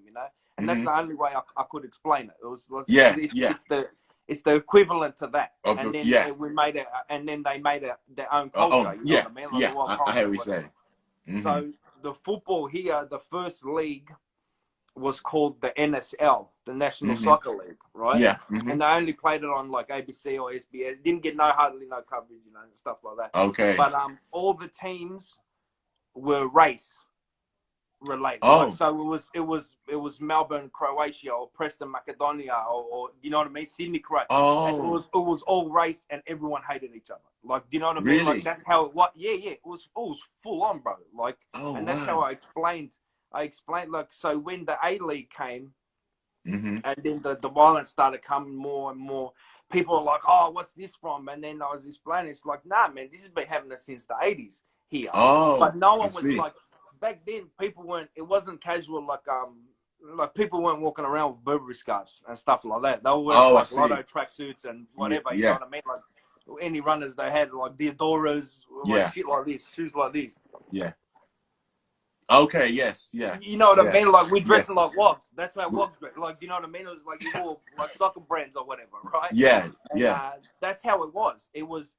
and that's the only way I could explain it. It was it's the equivalent to that. And then we made it, and then they made it their own culture, you know what I mean? Like I hear what you're saying. So the football here, the first league was called the NSL, the National Soccer League, right? Yeah. And they only played it on like ABC or SBS. It didn't get hardly no coverage, and stuff like that. Okay. But all the teams were race related. Oh. Like, so it was Melbourne, Croatia, or Preston, Macedonia, or you know what I mean, Sydney, Croatia. Oh. And it was all race, and everyone hated each other. Like, do you know what I mean? Really? Like, that's how it was. Yeah. It was full on, bro. Like, and that's how I explained, like, so when the A-League came, and then the violence started coming more and more, people were like, oh, what's this from? And then I was explaining, it's like, nah, man, this has been happening since the 80s here. Oh, but no one was like, back then, people weren't, it wasn't casual, like people weren't walking around with Burberry scarves and stuff like that. They were wearing like Lotto tracksuits and whatever, you know what I mean? Like, any runners they had, like Diodoras, like shit like this, shoes like this. Yeah. Okay, yes, yeah. You know what I mean? Like, we dressing like wogs. That's how wogs dress. Like, you know what I mean? It was like you wore like soccer brands or whatever, right? Yeah, and, that's how it was. It was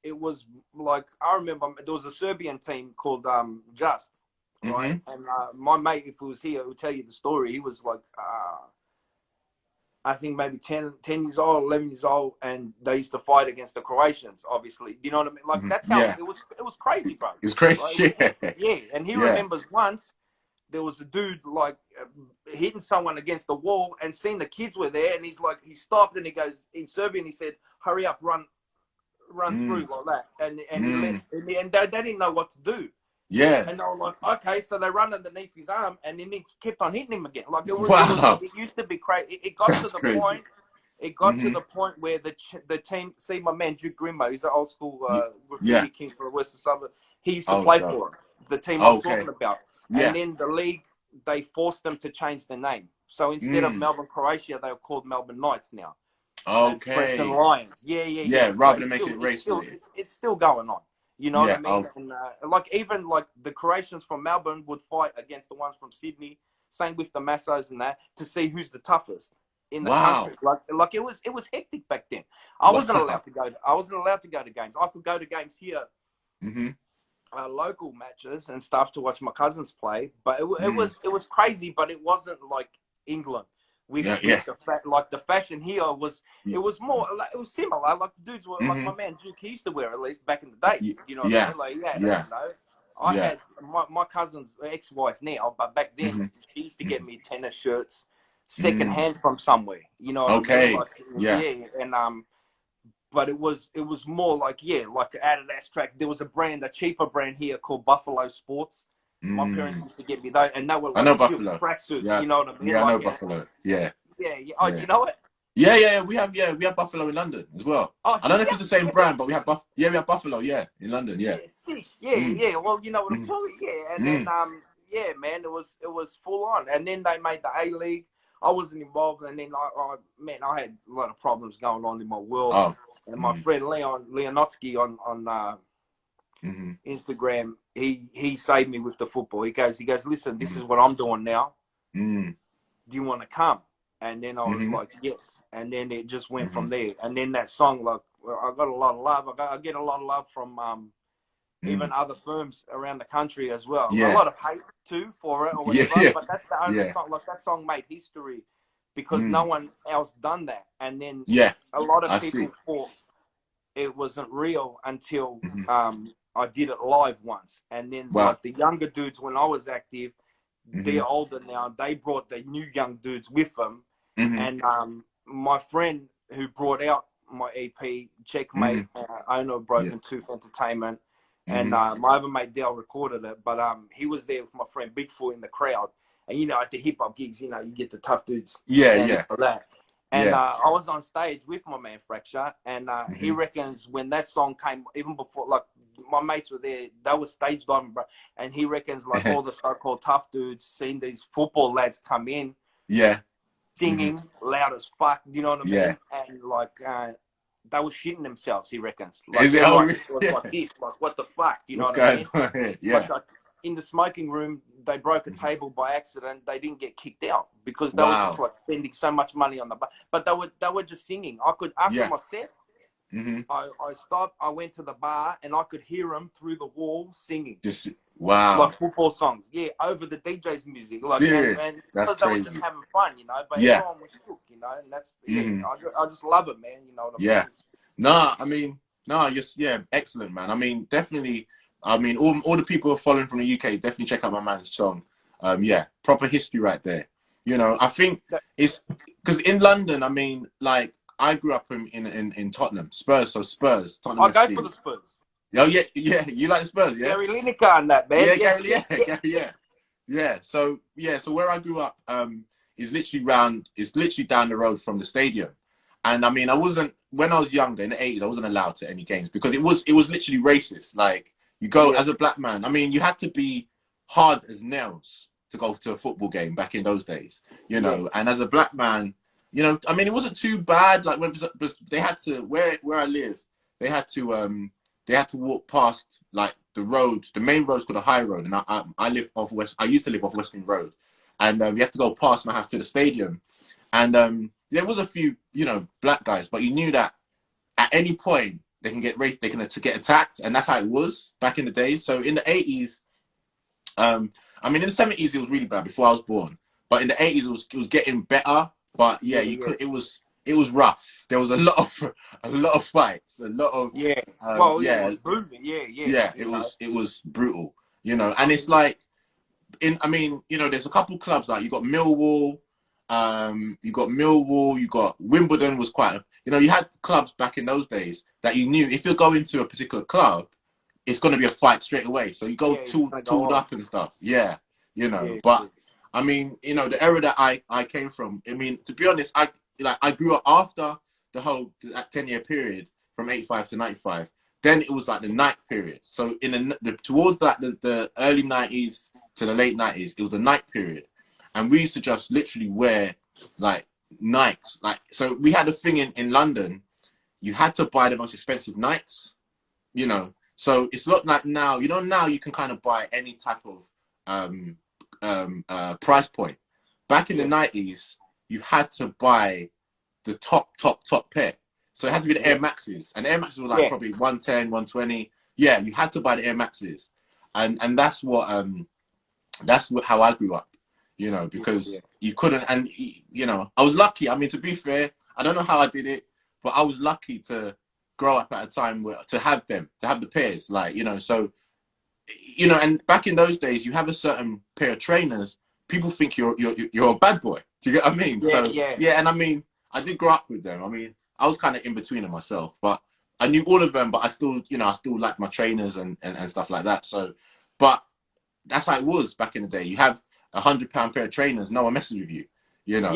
like, I remember there was a Serbian team called Just, right? And my mate, if he was here, would tell you the story. He was like, I think maybe 10 years old, 11 years old, and they used to fight against the Croatians, obviously. You know what I mean? Like, that's how it was crazy, bro. It was crazy. Right? And he remembers once there was a dude like hitting someone against the wall, and seeing the kids were there, and he's like, he stopped and he goes in Serbian, he said, hurry up, run through like that. And they didn't know what to do. Yeah. And they were like, okay, so they run underneath his arm, and then he kept on hitting him again. Like, it used to be crazy. It got to the point. It got to the point where the team, see my man Duke Grimbo, he's an old school graffiti king for the Western Suburbs. He used to play for the team I'm talking about. And then the league, they forced them to change the name. So instead of Melbourne Croatia, they were called Melbourne Knights now. Okay. Preston Lions. Yeah. Rather than make it race related. It's still going on. You know what I mean? And, like, even like the Croatians from Melbourne would fight against the ones from Sydney. Same with the Massos and that, to see who's the toughest in the country. Like it was hectic back then. I wasn't allowed to go. I wasn't allowed to go to games. I could go to games here, local matches and stuff, to watch my cousins play. But it was crazy. But it wasn't like England. The fashion here it was more like, it was similar. Like, dudes were like my man Duke, he used to wear, at least back in the day. You know what I mean? Like, I had my cousin's ex-wife now, but back then she used to get me tennis shirts second hand from somewhere. You know what I mean? Like, and but it was more like like Adidas track. There was a cheaper brand here called Buffalo Sports. My parents used to get me those, and they were like silk tracksuits. You know what I mean? Yeah, I know Buffalo. Yeah. Oh, you know it? Yeah. We have Buffalo in London as well. Oh, I don't know if it's the same brand, but we have Buffalo. Yeah, in London. Yeah. Sick. Yeah. Well, you know what I'm talking. Yeah, and then man, it was full on. And then they made the A-League. I wasn't involved, and then I had a lot of problems going on in my world. And my friend Leonotsky on Instagram, he saved me with the football. He goes, listen, this is what I'm doing now. Do you want to come? And then I was like, yes. And then it just went from there. And then that song, like, I got a lot of love. I get a lot of love from even other firms around the country as well. A lot of hate too for it or whatever. But that's the only song. Like, that song made history because no one else done that. And then a lot of people thought it wasn't real until I did it live once. And then like the younger dudes, when I was active, they're older now. They brought the new young dudes with them. And my friend who brought out my EP, Checkmate, owner of Broken Tooth Entertainment, And my other mate Dale recorded it, but he was there with my friend Bigfoot in the crowd. And you know, at the hip hop gigs, you know, you get the tough dudes standing for that. And I was on stage with my man Fracture, and he reckons when that song came, even before, like my mates were there, they were stage diving, bro. And he reckons like all the so-called tough dudes seen these football lads come in, singing loud as fuck, you know what I mean? And like they were shitting themselves, he reckons. Like, is it? Oh, it was like this, like what the fuck, you know what I mean? Like, in the smoking room, they broke a table by accident. They didn't get kicked out because they were just like spending so much money on the bar. But they were just singing. I could, after my set, I stopped. I went to the bar and I could hear them through the wall singing. Just like football songs, over the DJ's music. Like, serious. And that's because they crazy. were just having fun, you know. But everyone was shook, you know. And that's I just love it, man. You know what I mean? Nah, I mean, just excellent, man. I mean, definitely. I mean, all the people who are following from the UK, definitely check out my man's song. Proper history right there. You know, I think it's because in London, I mean, like I grew up in Tottenham, Spurs, so Spurs, Tottenham I go FC. for the Spurs. Oh yeah, you like the Spurs, yeah? Gary Lineker and that, man. So where I grew up is literally down the road from the stadium. And I mean, when I was younger in the 80s, I wasn't allowed to any games because it was literally racist. Like, you go as a black man. I mean, you had to be hard as nails to go to a football game back in those days, you know. And as a black man, you know, I mean, it wasn't too bad. Like when they had to where I live, they had to walk past like the road. The main road's called a high road, and I live off West. I used to live off Western Road, and we had to go past my house to the stadium, and there was a few, you know, black guys, but you knew that at any point they can get raced, they can get attacked, and that's how it was back in the days. So in the 80s, I mean, in the 70s it was really bad before I was born, but in the 80s it was getting better. But it was rough. There was a lot of fights, a lot of it was brutal. It was brutal, you know. And it's like I mean, you know, there's a couple clubs like you got Millwall, you got Wimbledon was quite, you know, you had clubs back in those days that you knew if you're going to a particular club, it's going to be a fight straight away. So you go tooled up and stuff. Yeah, you know. But I mean, you know, the era that I came from, I mean, to be honest, I grew up after that 10-year period from 85 to 95. Then it was like the night period. So in towards the early 90s to the late 90s, it was the night period. And we used to just literally wear like Nikes. Like, so we had a thing in London, you had to buy the most expensive Nikes, you know. So it's not like now, you know, now you can kind of buy any type of price point. Back in the 90s, you had to buy the top pair. So it had to be the Air Maxes. And the Air Maxes were like probably 110, 120. Yeah, you had to buy the Air Maxes. And that's how I grew up. You know, because you couldn't, and you know, I was lucky. I mean, to be fair, I don't know how I did it, but I was lucky to grow up at a time to have the pairs, like, you know. So, you know, and back in those days, you have a certain pair of trainers, people think you're a bad boy. Do you get what I mean? And I mean, I did grow up with them. I mean, I was kind of in between them myself, but I knew all of them. But I still liked my trainers and stuff like that. So, but that's how it was back in the day. You have £100 pair of trainers, no one messes with you, you know.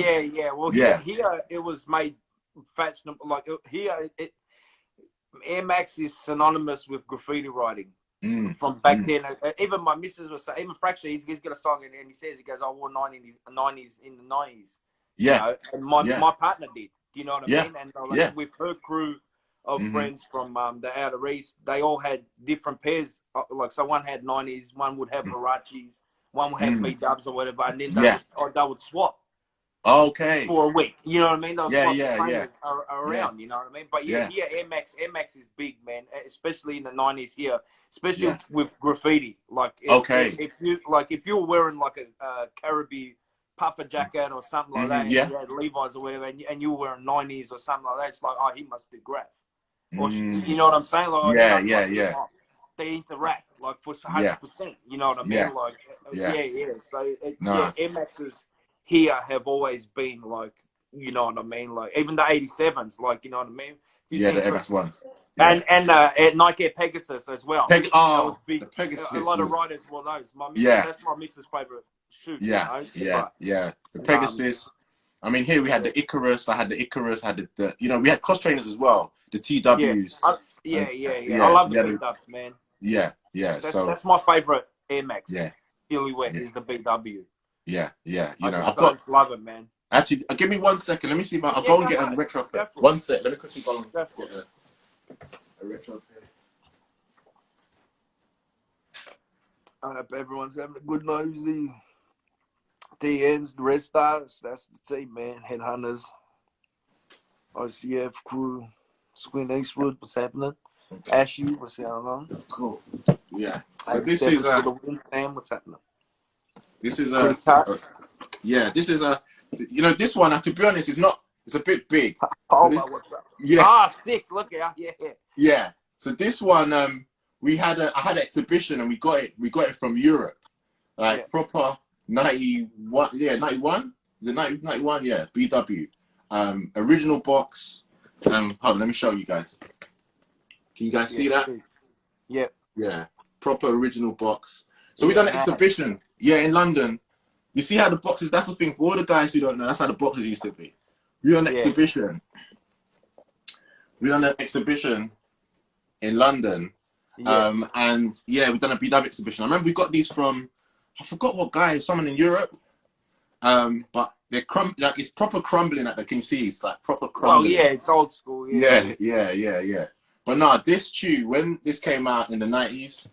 Well, here it was made fashionable. Like here, Air Max is synonymous with graffiti writing from back then. Even my missus was saying, even Fracture, he's got a song and he says, he goes, I wore 90s in the 90s. You know? And my partner did. You know what I mean? And like, with her crew of friends from the Outer East, they all had different pairs. Like, so one had 90s, one would have Huaraches, one would have B-dubs or whatever, and then they would swap. Okay. For a week, you know what I mean? They'll swap trainers around, you know what I mean? But here Air Max is big, man, especially in the 90s here, especially with graffiti. Like, if you're wearing like a Caribbean puffer jacket or something like that, and you had Levi's or whatever, and you were wearing 90s or something like that, it's like, oh, he must do graph. Or, you know what I'm saying? Like, they interact, like, for 100%, you know what I mean? Like, So, Air Maxes here have always been like, you know what I mean? Like, even the 87s, like, you know what I mean? If You Yeah, seen the Air Chris? Max ones. Yeah. And Nike Air Pegasus as well. That was big. The A Pegasus lot of was. riders wore those. Yeah, That's my missus' favorite shoe. You yeah, know, yeah, but yeah. The and, Pegasus. I mean, here we had yeah, the Icarus. I had the Icarus. I had the you know, we had cross trainers as well. The yeah, TWs. yeah, yeah, yeah. I Yeah, love the yeah, B Dubs, man. yeah, yeah. So That's my favorite Air Max. yeah, Silly wet yeah, is the BW. yeah, yeah. You I know, just I've I got just love it, man. actually. Give me 1 second. Let me see if I'll Yeah, go and go get a for it. retro pair. Go for it. 1 sec. Let me quickly go and Go for get it. a retro pair. I hope everyone's having a good nosy. DNs, the Red Stars, that's the team, man. Headhunters, ICF crew, Squint Eastwood, what's happening? Okay. Ashy, what's going on? Cool. Yeah. So this 87 is for the win, Sam, what's happening? this is Pretty cut. yeah, this is you know, this one, to be honest, is not, it's a bit big. So Polo, this, what's up? yeah, Ah, sick, look out, yeah. yeah. So this one, I had an exhibition and we got it from Europe, like Yeah. proper 91, yeah, 91, is it 90, 91? Yeah, BW, original box. Hold on, let me show you guys. Can you guys see that? Sick. Yeah. Yeah, proper original box. So we Yeah, done an exhibition, yeah, in London. You see how the boxes, that's the thing, for all the guys who don't know, that's how the boxes used to be. We done an exhibition. We done an exhibition in London. And yeah, we done a BW exhibition. I remember we got these from, I forgot what guy, someone in Europe. But they're like, it's proper crumbling at the King C. It's like proper crumbling. Well, yeah, it's old school. Yeah. But no, this shoe, when this came out in the 90s,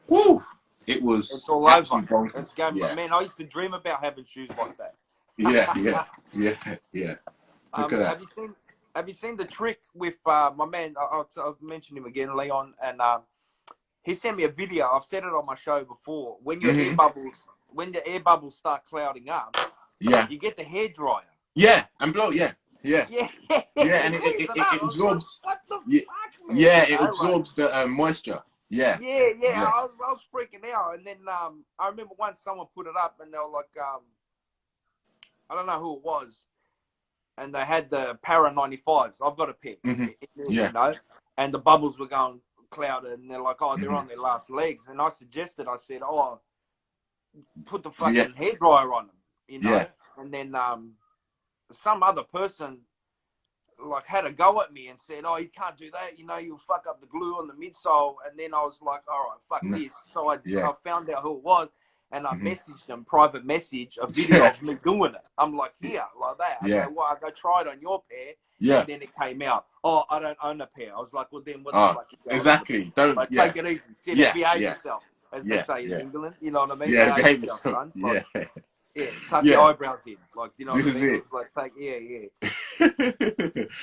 woo, it was It's all absolutely over. bonkers. It's game. Yeah. Man, I used to dream about having shoes like that. Yeah. Look at that. Have you seen the trick with my man? I'll mention him again, Leon, and he sent me a video. I've said it on my show before. When your when the air bubbles start clouding up, you get the hair dryer. Yeah, and blow. Yeah, yeah, and it absorbs. Like, what the fuck, man? Yeah, it absorbs the moisture. Yeah. I was freaking out, and then I remember once someone put it up, and they were like, I don't know who it was, and they had the Para 95s. I've got a pair, you know, and the bubbles were going clouded, and they're like, oh, they're on their last legs. And I said, oh, put the fucking hair dryer on them, you know. And then some other person like had a go at me and said, oh, you can't do that, you know, you'll fuck up the glue on the midsole. And then I was like, all right, fuck this. So I found out who it was, and I messaged them, private message, a video of me doing it. I'm like, here, like that. I go, well, I go try it on your pair. And then it came out, oh, I don't own a pair. I was like, well, then what the fuck you going exactly. Don't like, take it easy. Sit and behave yourself, as they say in England. You know what I mean? Yeah, behave yourself, son. Like, tuck your eyebrows in. Like, you know this what I mean? Is it. It's like,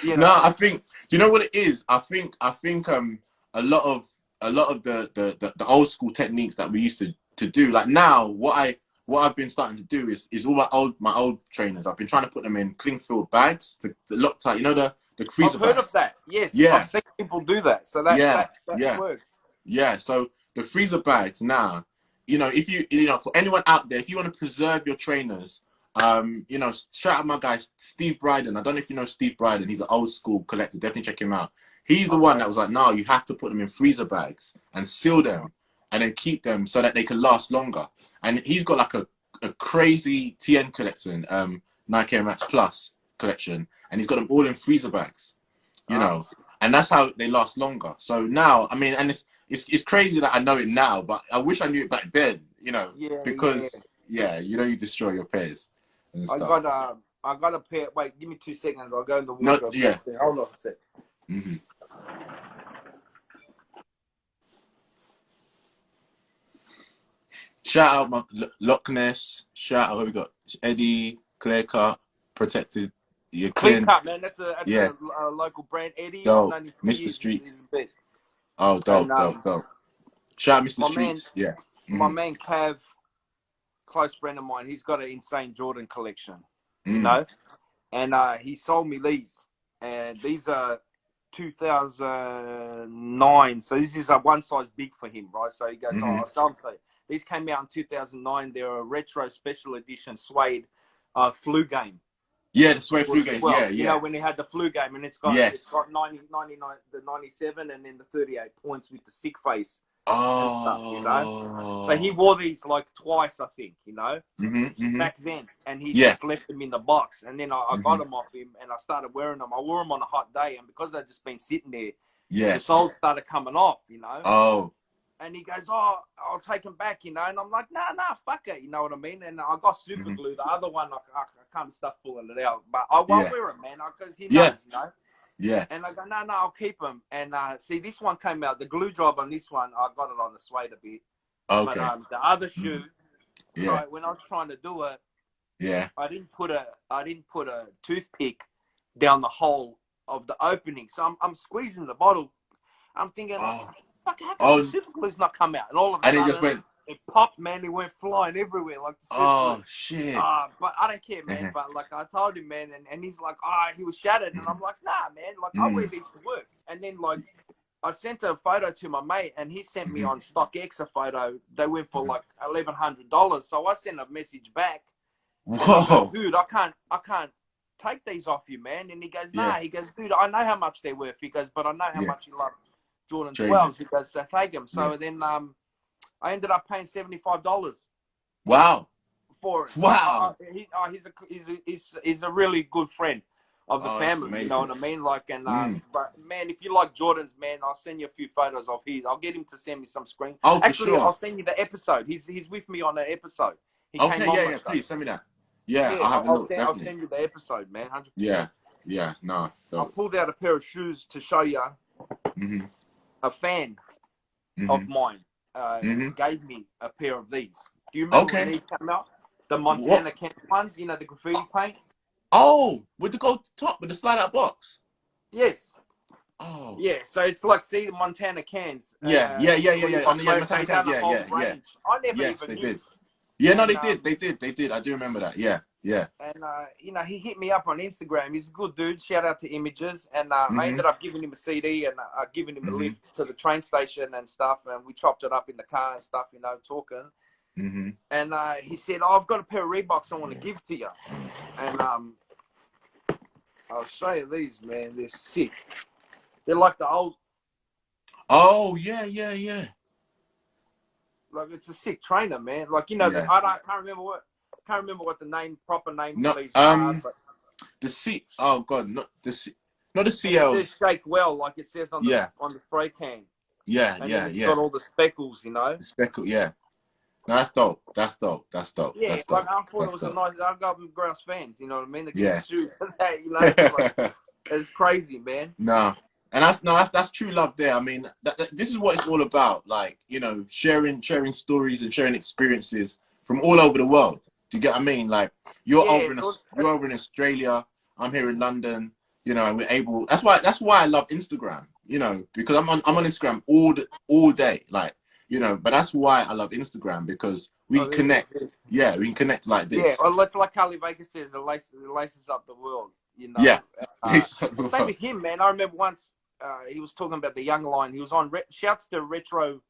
you know? No, I think, do you know what it is? I think a lot of the old school techniques that we used to do, like now, what I've been starting to do is all my old trainers, I've been trying to put them in cling-filled bags to lock tight. You know, the freezer I've heard bags. of that. Yes. Yeah. I've seen people do that. So that works. Yeah. So the freezer bags now, you know, if you know, for anyone out there, if you want to preserve your trainers, you know, shout out my guy Steve Bryden. I don't know if you know Steve Bryden. He's an old school collector. Definitely check him out. He's the one that was like, no, you have to put them in freezer bags and seal them, and then keep them so that they can last longer. And he's got like a crazy TN collection, Nike Air Max Plus collection, and he's got them all in freezer bags, you know, and that's how they last longer. So now, I mean, and it's crazy that I know it now, but I wish I knew it back then, you know, because you know, you destroy your pairs and stuff. I got a pair. Wait, give me 2 seconds. I'll go in the wardrobe. Hold on a sec. Shout out my Loch Ness. Shout out who we got. Eddie, Clear Cut, Protected. Clear Cut, man. That's a local brand. Eddie, dope. Mr. Streets. Is the best. Oh, dope. Shout out Mr. Streets. My man Cav, close friend of mine. He's got an insane Jordan collection. You know, and he sold me these, and these are 2009. So this is a one size big for him, right? So he goes, oh, I'll sell them to you. These came out in 2009. They're a retro special edition suede flu game. Yeah, the Sway flu Jordan games. 12. Yeah, You know, yeah. when he had the flu game, and it's Yes. got 90, 99, the 97, and then the 38 points with the sick face and stuff. You know, so he Oh. wore these like twice, I think. You know, Mm-hmm. back then, and he Yeah. just left them in the box. And then I got Mm-hmm. them off him, and I started wearing them. I wore them on a hot day, and because they'd just been sitting there, the Yeah. soles started coming off. You know. Oh. And he goes, "Oh, I'll take him back," you know. And I'm like, nah, fuck it, you know what I mean? And I got super Mm-hmm. glue. The other one, I can't stop pulling it out. But I won't Yeah. wear him, man, because he Yeah. knows, you know. Yeah. And I go, no, I'll keep him. And see, this one came out. The glue job on this one, I got it on the suede a bit. But Okay. the other shoe, Mm-hmm. Yeah. when I was trying to do it, Yeah. I didn't put a toothpick down the hole of the opening. So I'm squeezing the bottle. I'm thinking, Oh. fuck, how come the Oh. super glue's not come out? And all of a And it sudden, just went. it popped, man. It went flying everywhere like the super glue. Oh shit. But I don't care, man. But like I told him, man, and he's like, he was shattered. And I'm like, nah, man. Like I wear these to work. And then like I sent a photo to my mate, and he sent me on StockX a photo. They went for like $1,100. So I sent a message back. And I go, Whoa. dude, I can't take these off you, man. And he goes, nah. Yeah. He goes, dude, I know how much they're worth. He goes, but I know how much you love Jordan Training. 12s. He goes, so take them. So then I ended up paying $75 Wow. for it. Wow. He's a really good friend of the family. You know what I mean? Like, and but man, if you like Jordans, man, I'll send you a few photos of his. I'll get him to send me some screen. Oh, Actually, for sure. I'll send you the episode. He's with me on the episode. He came on yeah. Please send me that. Yeah, I'll have a look. I'll Definitely. send you the episode, man. 100%. Yeah. No. I pulled out a pair of shoes to show you. A fan of mine gave me a pair of these. Do you remember when these came out? The Montana Camp ones, you know, the graffiti paint? Oh, with the gold top, with the slide-out box? Yes. Oh. Yeah, so it's like, see, the Montana cans. Yeah. On the Montana cans, yeah. I never Yes, even they knew. did. Yeah, no, they did. I do remember that. Yeah. And, you know, he hit me up on Instagram. He's a good dude. Shout out to Images. And I ended up giving him a CD and giving him a lift to the train station and stuff. And we chopped it up in the car and stuff, you know, talking. And he said, I've got a pair of Reeboks I want to give to you. And I'll show you these, man. They're sick. They're like the old... Oh, yeah. Like, it's a sick trainer, man. Like, you know, I can't remember what the proper name of these are. But the C. Oh God, not the CLs. It says shake well, like it says on the spray can. Yeah. It's got all the speckles, you know. The speckle, yeah. No, that's dope. Yeah, like I thought it was a nice. I got grouse fans, you know what I mean? They get shoes, you know. Like, it's crazy, man. No. And that's true love there. I mean, this is what it's all about. Like, you know, sharing stories and sharing experiences from all over the world. Do you get what I mean? Like, you're over in Australia. I'm here in London. You know, and we're able. That's why I love Instagram. You know, because I'm on Instagram all day. Like, you know, but that's why I love Instagram, because we connect. Yeah, we can connect like this. Yeah, well, it's like Carly Baker says, it laces up the world. You know. Yeah. Same with him, man. I remember once. He was talking about the Young Line. He was on shouts to Retro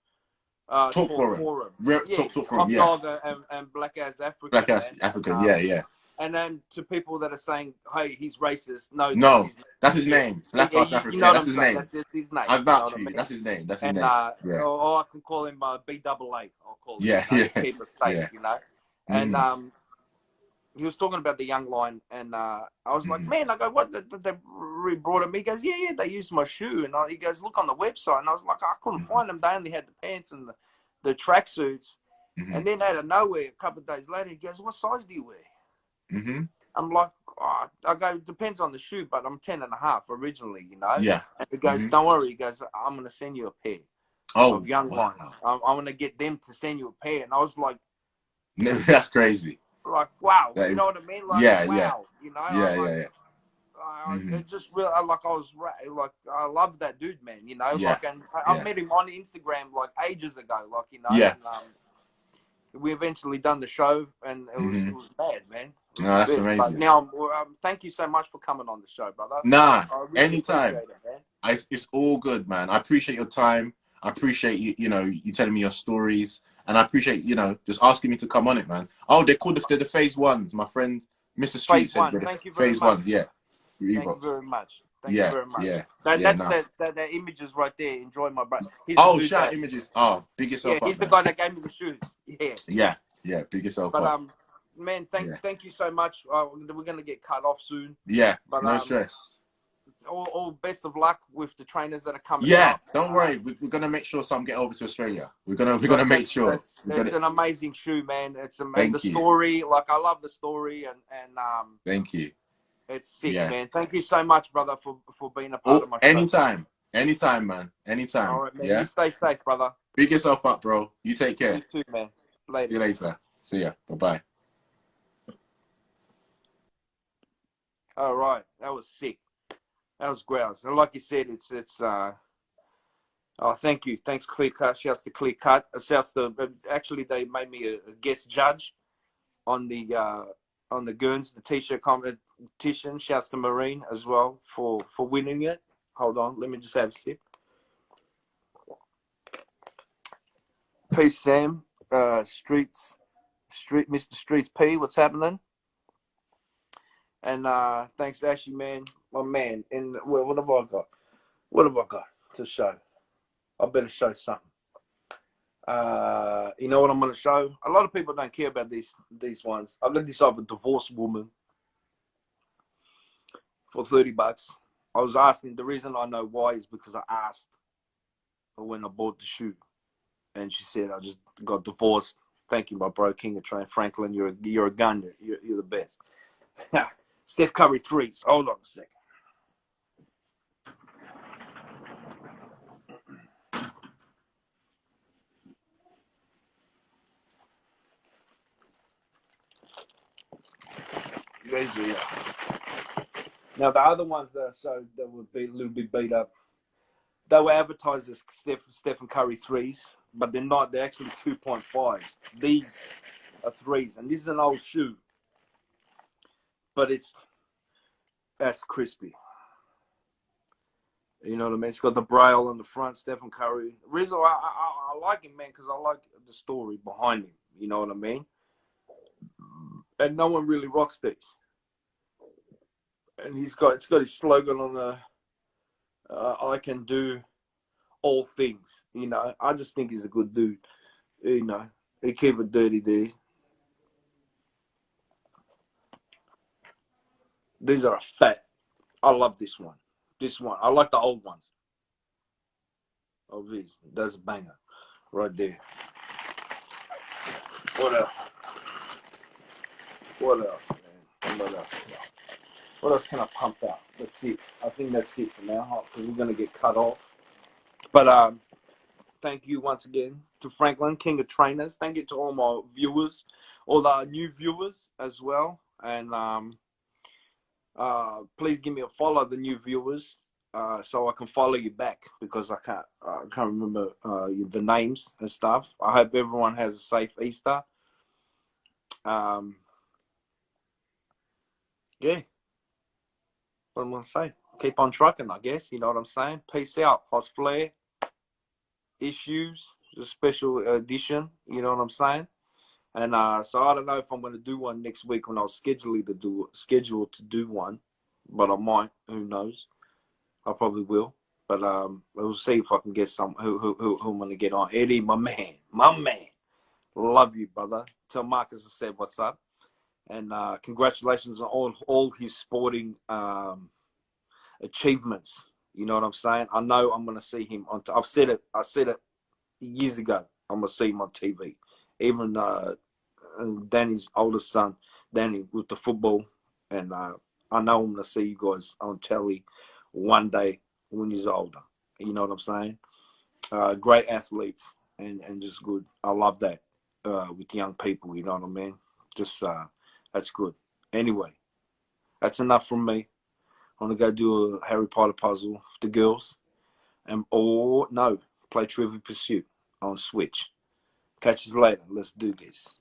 Talk Forum. Talk Forum. Yeah. Hot Dog and Black Ass African. Black Ass African. Yeah. And then to people that are saying, "Hey, he's racist." No, that's his name. Black Ass African. You know that's his name. That's his name. I vouch for you. That's his name. That's his name. Or I can call him BAA. I'll call him. Yeah. Keep it safe, you know. And he was talking about the Young Line, and I was like, man, I go, what? They brought him. He goes, yeah, they used my shoe. And he goes, look on the website. And I was like, I couldn't find them. They only had the pants and the tracksuits. And then out of nowhere, a couple of days later, he goes, what size do you wear? I'm like, I go, it depends on the shoe, but I'm 10.5 originally, you know? Yeah. And he goes, don't worry. He goes, I'm going to send you a pair of Young Lines. I'm going to get them to send you a pair. And I was like, that's crazy. Like, wow, you know what I mean? Like, wow, you know? It just really, I love that dude, man, you know? Like, and I met him on Instagram, like, ages ago, like, you know? Yeah. And, we eventually done the show, and it was mad, man. No, that's amazing. But now, thank you so much for coming on the show, brother. Nah, really anytime. It, man. It's all good, man. I appreciate your time. I appreciate you telling me your stories. And I appreciate, just asking me to come on it, man. Oh, they're called the phase ones. My friend Mr. Street Phase said one. get it. Thank you very Phase one, much. yeah. Thank you Reebok. very much. Thank you Yeah, very much. yeah, That, yeah. that's Nah. that images right there. Enjoy my brother. He's the Oh, dude shout that, images. Oh, big yeah, yourself up, he's the man. guy that gave me the shoes. Yeah. Yeah, yeah. Big yourself But up. man, Yeah, thank you so much. We're gonna get cut off soon. yeah. But No stress. all best of luck with the trainers that are coming Yeah, out. don't worry. We're gonna make sure some get over to Australia. We're So gonna make sure. We're it's gonna. an amazing shoe, man. And the Thank you. story, like I love the story, and Thank you. it's sick, Yeah. man. Thank you so much, brother, for being a part Oh, of my show. anytime. Anytime, man. All Anytime. right, man. You Yeah. stay safe, brother. Big yourself up, bro. You take care. You too, man. See you Later. later. See ya. Bye-bye. All right, that was sick. That was grouse. And like you said, it's oh, thank you. Thanks, Clear Cut. Shouts to Clear Cut. Shouts to, actually, they made me a guest judge on the Guerns, the t-shirt competition. Shouts to Marine as well for winning it. Hold on, let me just have a sip. Peace, Sam. Mr. Streets P. What's happening? And thanks, Ashley, man, my man. And what have I got? What have I got to show? I better show something. You know what I'm going to show? A lot of people don't care about these ones. I got this off a divorced woman for $30. I was asking, the reason I know why is because I asked her when I bought the shoe. And she said, I just got divorced. Thank you, my bro, King of Train. Franklin, you're a gun. You're the best. Steph Curry threes. Hold on a second. There's the, now, the other ones that I showed that would be a little bit beat up, they were advertised as Stephen Curry threes, but they're not. They're actually 2.5s. These are threes, and this is an old shoe, but that's crispy. You know what I mean? It's got the braille on the front, Stephen Curry. The reason I like him, man, because I like the story behind him. You know what I mean? And no one really rocks these. And it's got his slogan on the I can do all things. You know, I just think he's a good dude. You know, he keep it dirty, dude. These are a fat. I love this one. This one. I like the old ones. Oh, these. That's a banger right there. What else? What else, man? What else? What else can I pump out? That's it. I think that's it for now, because we're gonna get cut off. But thank you once again to Franklin, King of Trainers. Thank you to all my viewers, all the new viewers as well. And please give me a follow, the new viewers, so I can follow you back, because I can't remember the names and stuff. I hope everyone has a safe Easter. Yeah. What am I gonna say? Keep on trucking, I guess. You know what I'm saying? Peace out. Hos Flair. Issues. The special edition. You know what I'm saying? And so I don't know if I'm going to do one next week when I was scheduled to do one, but I might. Who knows? I probably will. But we'll see if I can get some. Who I'm going to get on? Eddie, my man. Love you, brother. Tell Marcus I said what's up. And congratulations on all his sporting achievements. You know what I'm saying? I know I'm going to see him on. I said it years ago. I'm going to see him on TV. Even Danny's oldest son, Danny, with the football. And I know I'm going to see you guys on telly one day when he's older. You know what I'm saying? Great athletes and just good. I love that with young people. You know what I mean? Just that's good. Anyway, that's enough from me. I'm going to go do a Harry Potter puzzle with the girls. Play Trivial Pursuit on Switch. Catch us later. Let's do this.